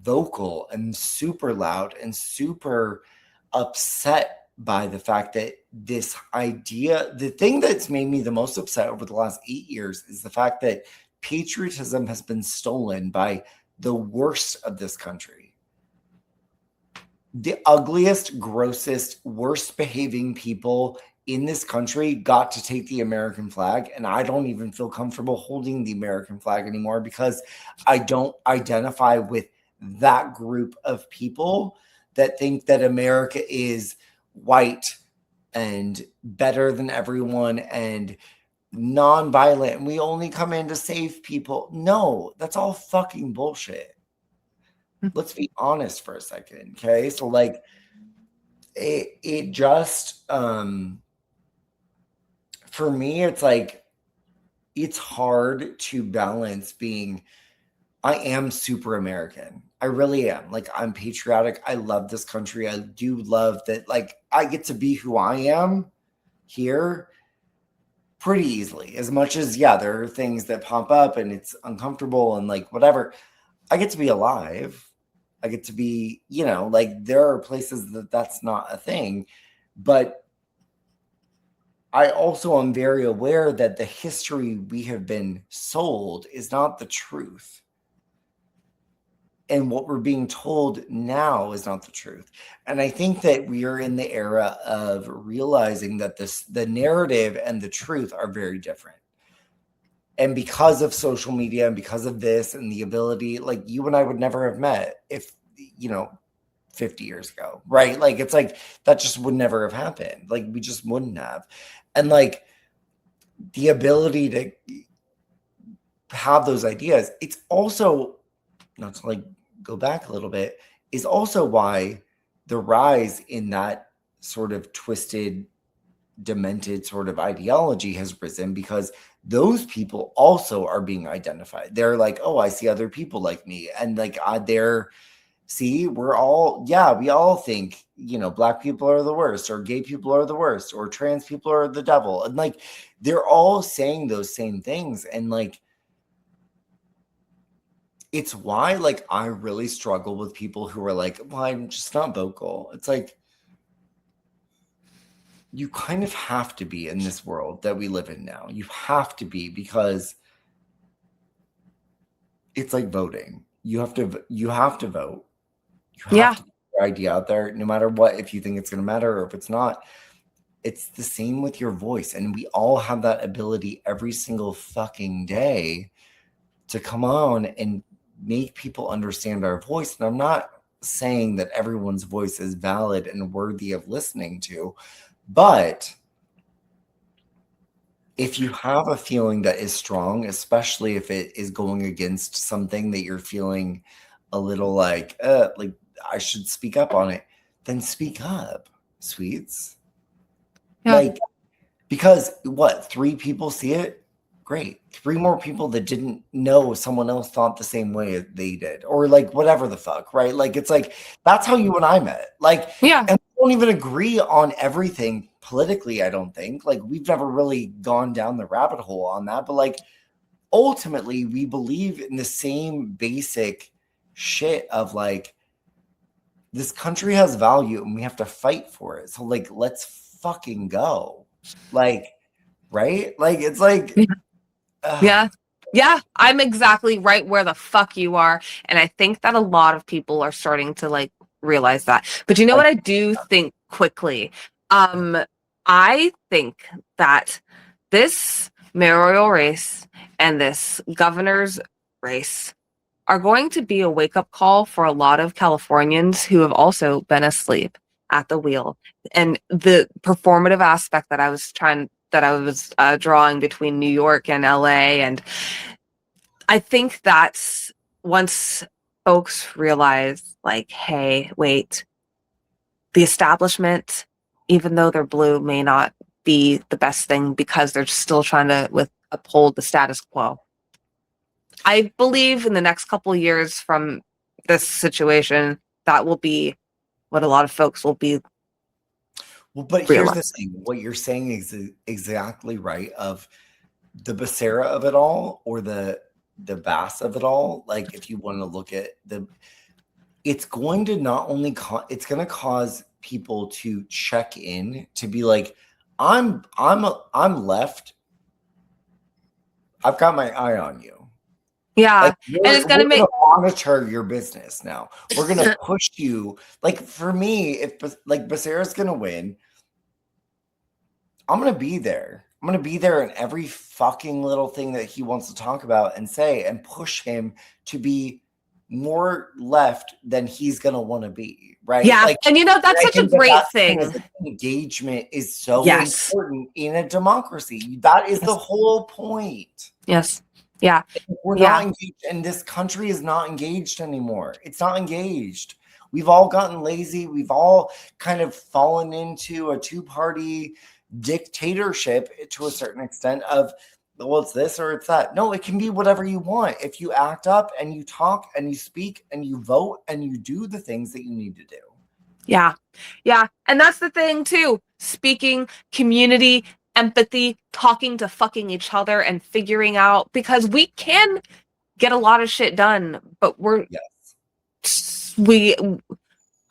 Speaker 1: vocal and super loud and super upset by the fact that this idea, the thing that's made me the most upset over the last 8 years is the fact that patriotism has been stolen by the worst of this country. The ugliest, grossest, worst behaving people in this country got to take the American flag. And I don't even feel comfortable holding the American flag anymore because I don't identify with that group of people that think that America is white, and better than everyone and non-violent, and we only come in to save people. No, that's all fucking bullshit. Let's be honest for a second, okay? So like it just for me, it's like it's hard to balance being, I am super American. I really am. Like, I'm patriotic. I love this country. I do love that, like, I get to be who I am here pretty easily. As much as, yeah, there are things that pop up and it's uncomfortable and like whatever. I get to be alive. I get to be, you know, like there are places that that's not a thing. But I also am very aware that the history we have been sold is not the truth. And what we're being told now is not the truth. And I think that we are in the era of realizing that the narrative and the truth are very different. And because of social media and because of this and the ability, like you and I would never have met if, you know, 50 years ago, right? Like, it's like that just would never have happened. Like, we just wouldn't have. And like the ability to have those ideas, it's also, not to like go back a little bit, is also why the rise in that sort of twisted, demented sort of ideology has risen, because those people also are being identified. They're like, oh, I see other people like me. And like, they're, see, we're all, yeah, we all think, you know, Black people are the worst, or gay people are the worst, or trans people are the devil. And like, they're all saying those same things. And like, it's why, like, I really struggle with people who are like, well, I'm just not vocal. It's like, you kind of have to be in this world that we live in now. You have to be, because it's like voting. You have to vote. You have to put your idea out there, no matter what, if you think it's going to matter or if it's not. It's the same with your voice. And we all have that ability every single fucking day to come on and make people understand our voice. And I'm not saying that everyone's voice is valid and worthy of listening to, but if you have a feeling that is strong, especially if it is going against something that you're feeling a little like I should speak up on it, then speak up, sweets.
Speaker 2: Yeah.
Speaker 1: Like, because what, 3 people see it? Great. 3 more people that didn't know someone else thought the same way they did, or like whatever the fuck, right? Like, it's like, that's how you and I met. Like,
Speaker 2: Yeah.
Speaker 1: and we don't even agree on everything politically, I don't think. Like, we've never really gone down the rabbit hole on that, but like, ultimately, we believe in the same basic shit of like, this country has value and we have to fight for it. So like, let's fucking go. Like, right? Like, it's like,
Speaker 2: Yeah, I'm exactly right where the fuck you are. And I think that a lot of people are starting to like realize that. But you know what I do think quickly? I think that this mayoral race and this governor's race are going to be a wake-up call for a lot of Californians who have also been asleep at the wheel. And the performative aspect that I was drawing between New York and LA. And I think that's once folks realize, like, hey, wait, the establishment, even though they're blue, may not be the best thing because they're still trying to uphold the status quo. I believe in the next couple of years from this situation, that will be what a lot of folks will be.
Speaker 1: Well, but here's the thing. What you're saying is exactly right, of the Becerra of it all, or the Bass of it all. Like, if you want to look at it's going to not only it's going to cause people to check in, to be like, I'm left. I've got my eye on you.
Speaker 2: Yeah.
Speaker 1: Like,
Speaker 2: and it's going to
Speaker 1: monitor your business now. We're going to push you. Like, for me, if like Becerra's going to win, I'm going to be there. I'm going to be there in every fucking little thing that he wants to talk about and say, and push him to be more left than he's going to want to be, right?
Speaker 2: Yeah.
Speaker 1: Like,
Speaker 2: And that's such a great thing.
Speaker 1: Engagement is so
Speaker 2: Yes.
Speaker 1: important in a democracy. That is the whole point.
Speaker 2: Yes. Yeah.
Speaker 1: We're not engaged, and this country is not engaged anymore. It's not engaged. We've all gotten lazy. We've all kind of fallen into a two-party dictatorship to a certain extent of, well, it's this or it's that. No, it can be whatever you want. If you act up and you talk and you speak and you vote and you do the things that you need to do.
Speaker 2: Yeah. Yeah. And that's the thing too. Speaking, community, empathy, talking to fucking each other and figuring out, because we can get a lot of shit done, but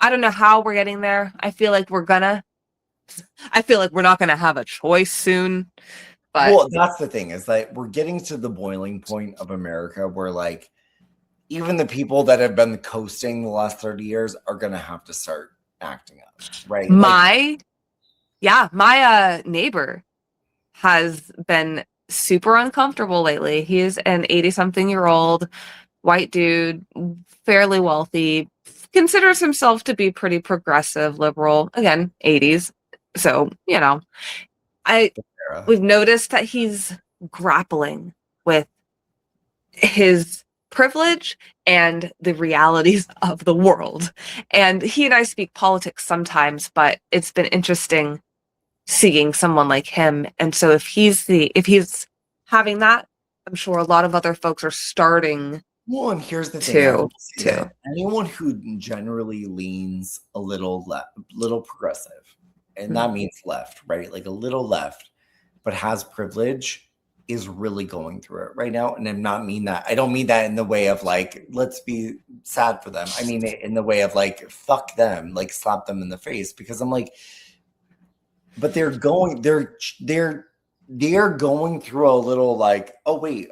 Speaker 2: I don't know how we're getting there. I feel like we're not gonna have a choice soon. But
Speaker 1: well, that's the thing, is that we're getting to the boiling point of America where, like, even the people that have been coasting the last 30 years are going to have to start acting up, right?
Speaker 2: My neighbor has been super uncomfortable lately. He is an 80-something-year-old white dude, fairly wealthy, considers himself to be pretty progressive, liberal, again, 80s. So, we've noticed that he's grappling with his privilege and the realities of the world. And he and I speak politics sometimes, but it's been interesting seeing someone like him. And so if he's having that, I'm sure a lot of other folks are starting.
Speaker 1: Well, and here's the thing,
Speaker 2: too.
Speaker 1: Anyone who generally leans a little progressive, and that means left, right? Like a little left, but has privilege, is really going through it right now. And I don't mean that in the way of like, let's be sad for them. I mean it in the way of like, fuck them, like slap them in the face, because I'm like, but they're going through a little like, oh wait,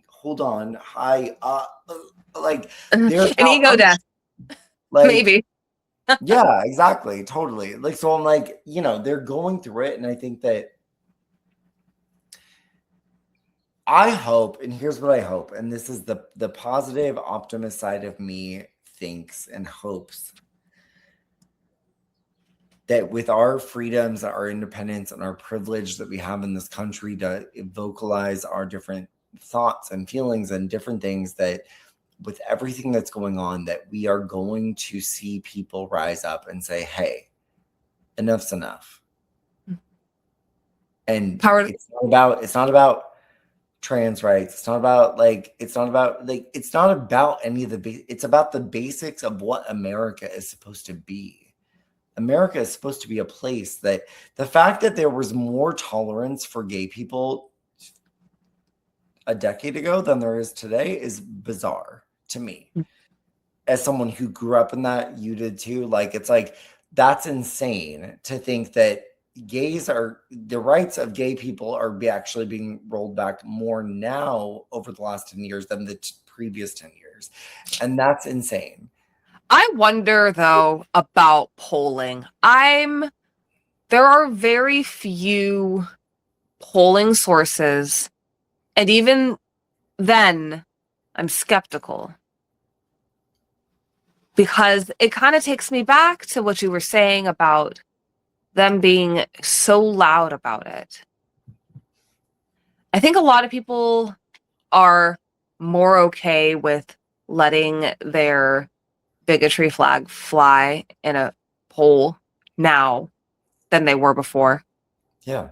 Speaker 1: hold on. Like there's
Speaker 2: an ego death. Like, maybe.
Speaker 1: Yeah, exactly. Totally. Like, so I'm like, they're going through it. And I think that I hope, and here's what I hope, and this is the positive optimist side of me thinks and hopes, that with our freedoms, our independence, and our privilege that we have in this country to vocalize our different thoughts and feelings and different things, that with everything that's going on, that we are going to see people rise up and say, hey, enough's enough. And it's not about trans rights. It's not about any of it's about the basics of what America is supposed to be. America is supposed to be a place that the fact that there was more tolerance for gay people a decade ago than there is today is bizarre to me. As someone who grew up in that, you did too. Like, it's like, that's insane to think that the rights of gay people are actually being rolled back more now over the last 10 years than the previous 10 years. And that's insane.
Speaker 2: I wonder though about polling. There are very few polling sources, and even then I'm skeptical, because it kind of takes me back to what you were saying about them being so loud about it. I think a lot of people are more okay with letting their bigotry flag fly in a poll now than they were before.
Speaker 1: Yeah.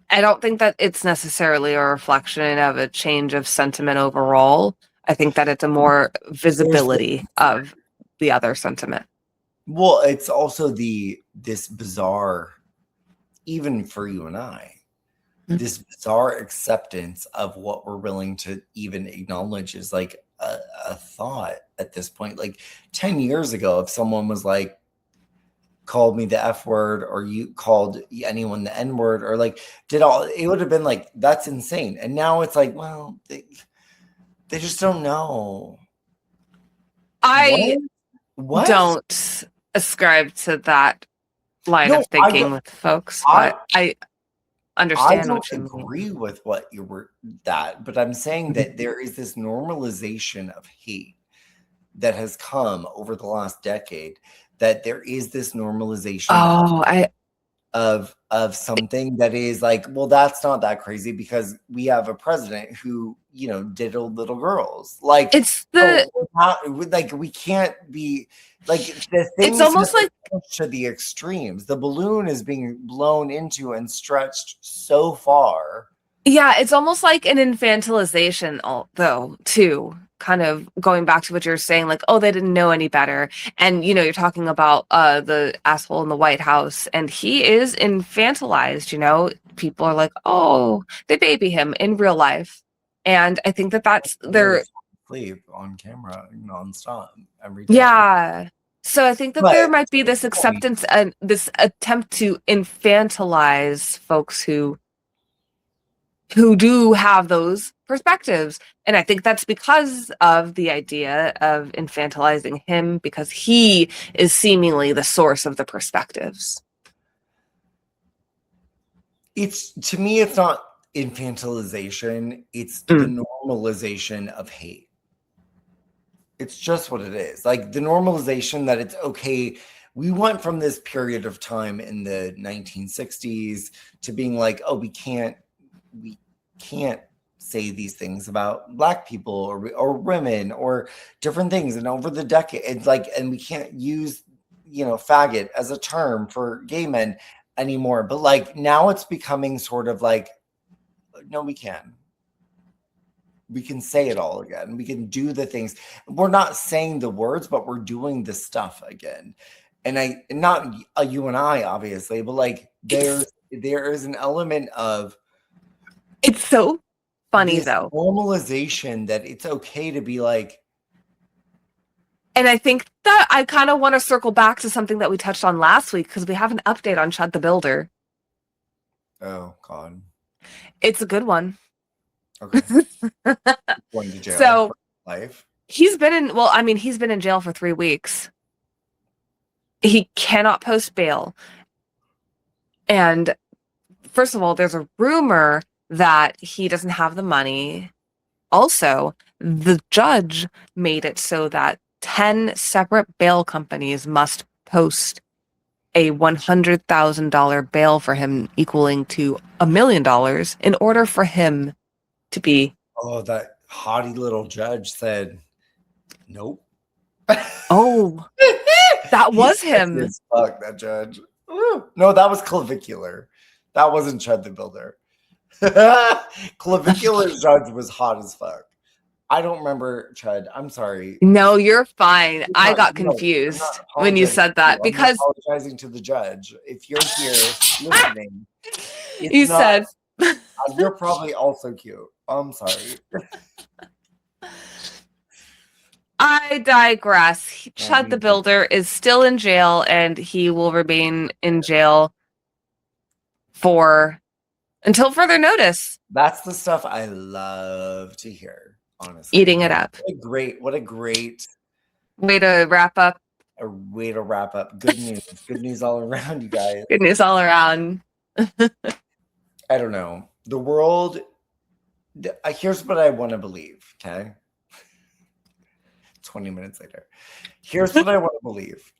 Speaker 2: I don't think that it's necessarily a reflection of a change of sentiment overall. I think that it's a more visibility of the other sentiment.
Speaker 1: Well, it's also this bizarre, even for you and I, this bizarre acceptance of what we're willing to even acknowledge is like a thought at this point. Like 10 years ago, if someone was like, called me the F word, or you called anyone the N word, or like it would have been like, that's insane. And now it's like, well, they just don't know.
Speaker 2: I don't ascribe to that line of thinking with folks, but I understand what you mean.
Speaker 1: I don't agree with what you were but I'm saying that there is this normalization of hate that has come over the last decade, that there is this normalization of something that is like, well, that's not that crazy because we have a president who, you know, diddled little girls. Like,
Speaker 2: it's the
Speaker 1: like we can't be like the
Speaker 2: it's
Speaker 1: things
Speaker 2: almost like
Speaker 1: to the extremes. The balloon is being blown into and stretched so far.
Speaker 2: yeah, it's almost like an infantilization, though, too. Kind of going back to what you're saying, like, oh, they didn't know any better. And, you know, you're talking about the asshole in the White House, and he is infantilized, you know? People are like, oh, they baby him in real life. And I think that that's their
Speaker 1: sleep on camera nonstop every day.
Speaker 2: Yeah. So I think that there might be this acceptance and this attempt to infantilize folks who do have those perspectives. And I think that's because of the idea of infantilizing him, because he is seemingly the source of the perspectives.
Speaker 1: It's, to me, it's not infantilization, it's the normalization of hate. It's just what it is. Like the normalization that it's okay. We went from this period of time in the 1960s to being like, oh, we can't say these things about Black people or women or different things. And over the decades, like, and we can't use, you know, faggot as a term for gay men anymore. But like now it's becoming sort of like, no, we can say it all again. We can do the things. We're not saying the words, but we're doing the stuff again. And not you and I, obviously, but like there is an element of,
Speaker 2: it's so funny though,
Speaker 1: normalization that it's okay to be like.
Speaker 2: And I think that I kind of want to circle back to something that we touched on last week, because we have an update on Chud the Builder.
Speaker 1: Oh God.
Speaker 2: It's a good one.
Speaker 1: Okay. Going to jail.
Speaker 2: So
Speaker 1: life.
Speaker 2: He's been in jail for 3 weeks. He cannot post bail. And first of all, there's a rumor that he doesn't have the money. Also, the judge made it so that 10 separate bail companies must post a $100,000 bail for him, equaling to $1 million, in order for him to be.
Speaker 1: Oh, that haughty little judge said, nope.
Speaker 2: Oh, that was him.
Speaker 1: Fuck that judge. No, that was Clavicular. That wasn't Chud the Builder. Clavicular judge was hot as fuck. I don't remember Chud. I'm sorry.
Speaker 2: No, you're fine. I got confused when you said that, because
Speaker 1: I'm apologizing to the judge. If you're here listening,
Speaker 2: you said
Speaker 1: you're probably also cute. I'm sorry.
Speaker 2: I digress. Chud the Builder is still in jail, and he will remain in jail until further notice.
Speaker 1: That's the stuff I love to hear, honestly.
Speaker 2: Eating it up.
Speaker 1: What a great
Speaker 2: way to wrap up.
Speaker 1: A way to wrap up. Good news. Good news all around, you guys.
Speaker 2: Good news all around.
Speaker 1: I don't know. The world, here's what I want to believe, okay? 20 minutes later. Here's what I want to believe.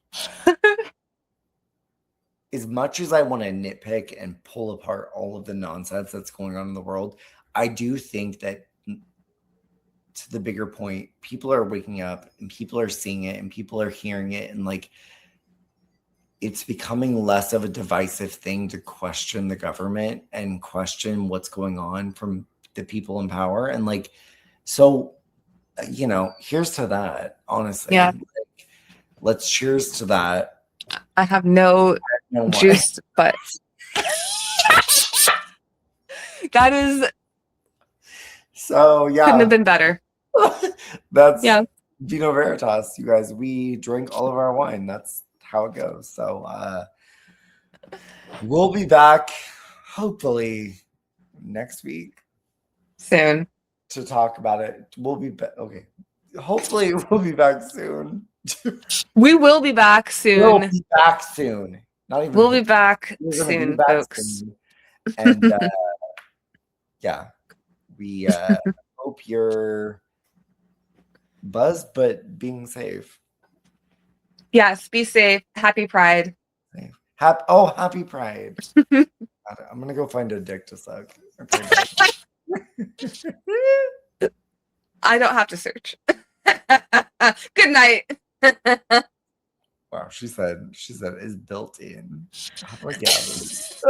Speaker 1: As much as I want to nitpick and pull apart all of the nonsense that's going on in the world, I do think that, to the bigger point, people are waking up and people are seeing it and people are hearing it, and like it's becoming less of a divisive thing to question the government and question what's going on from the people in power. And like, so, you know, here's to that, honestly.
Speaker 2: Yeah.
Speaker 1: Like, let's cheers to that.
Speaker 2: I have no juice, but that is
Speaker 1: so, yeah.
Speaker 2: Couldn't have been better.
Speaker 1: That's Vino Veritas, you guys. We drink all of our wine. That's how it goes. So we'll be back hopefully next week.
Speaker 2: Soon.
Speaker 1: To talk about it. We'll be okay. Hopefully we'll be back soon.
Speaker 2: We will be back soon.
Speaker 1: We'll be back soon. Not even.
Speaker 2: We'll be back soon, folks.
Speaker 1: Soon. And yeah, we hope you're buzz, but being safe.
Speaker 2: Yes, be safe. Happy Pride.
Speaker 1: Safe. Happy Pride. I'm gonna go find a dick to suck. Okay,
Speaker 2: I don't have to search. Good night.
Speaker 1: wow, she said is built in. How do I get out of this?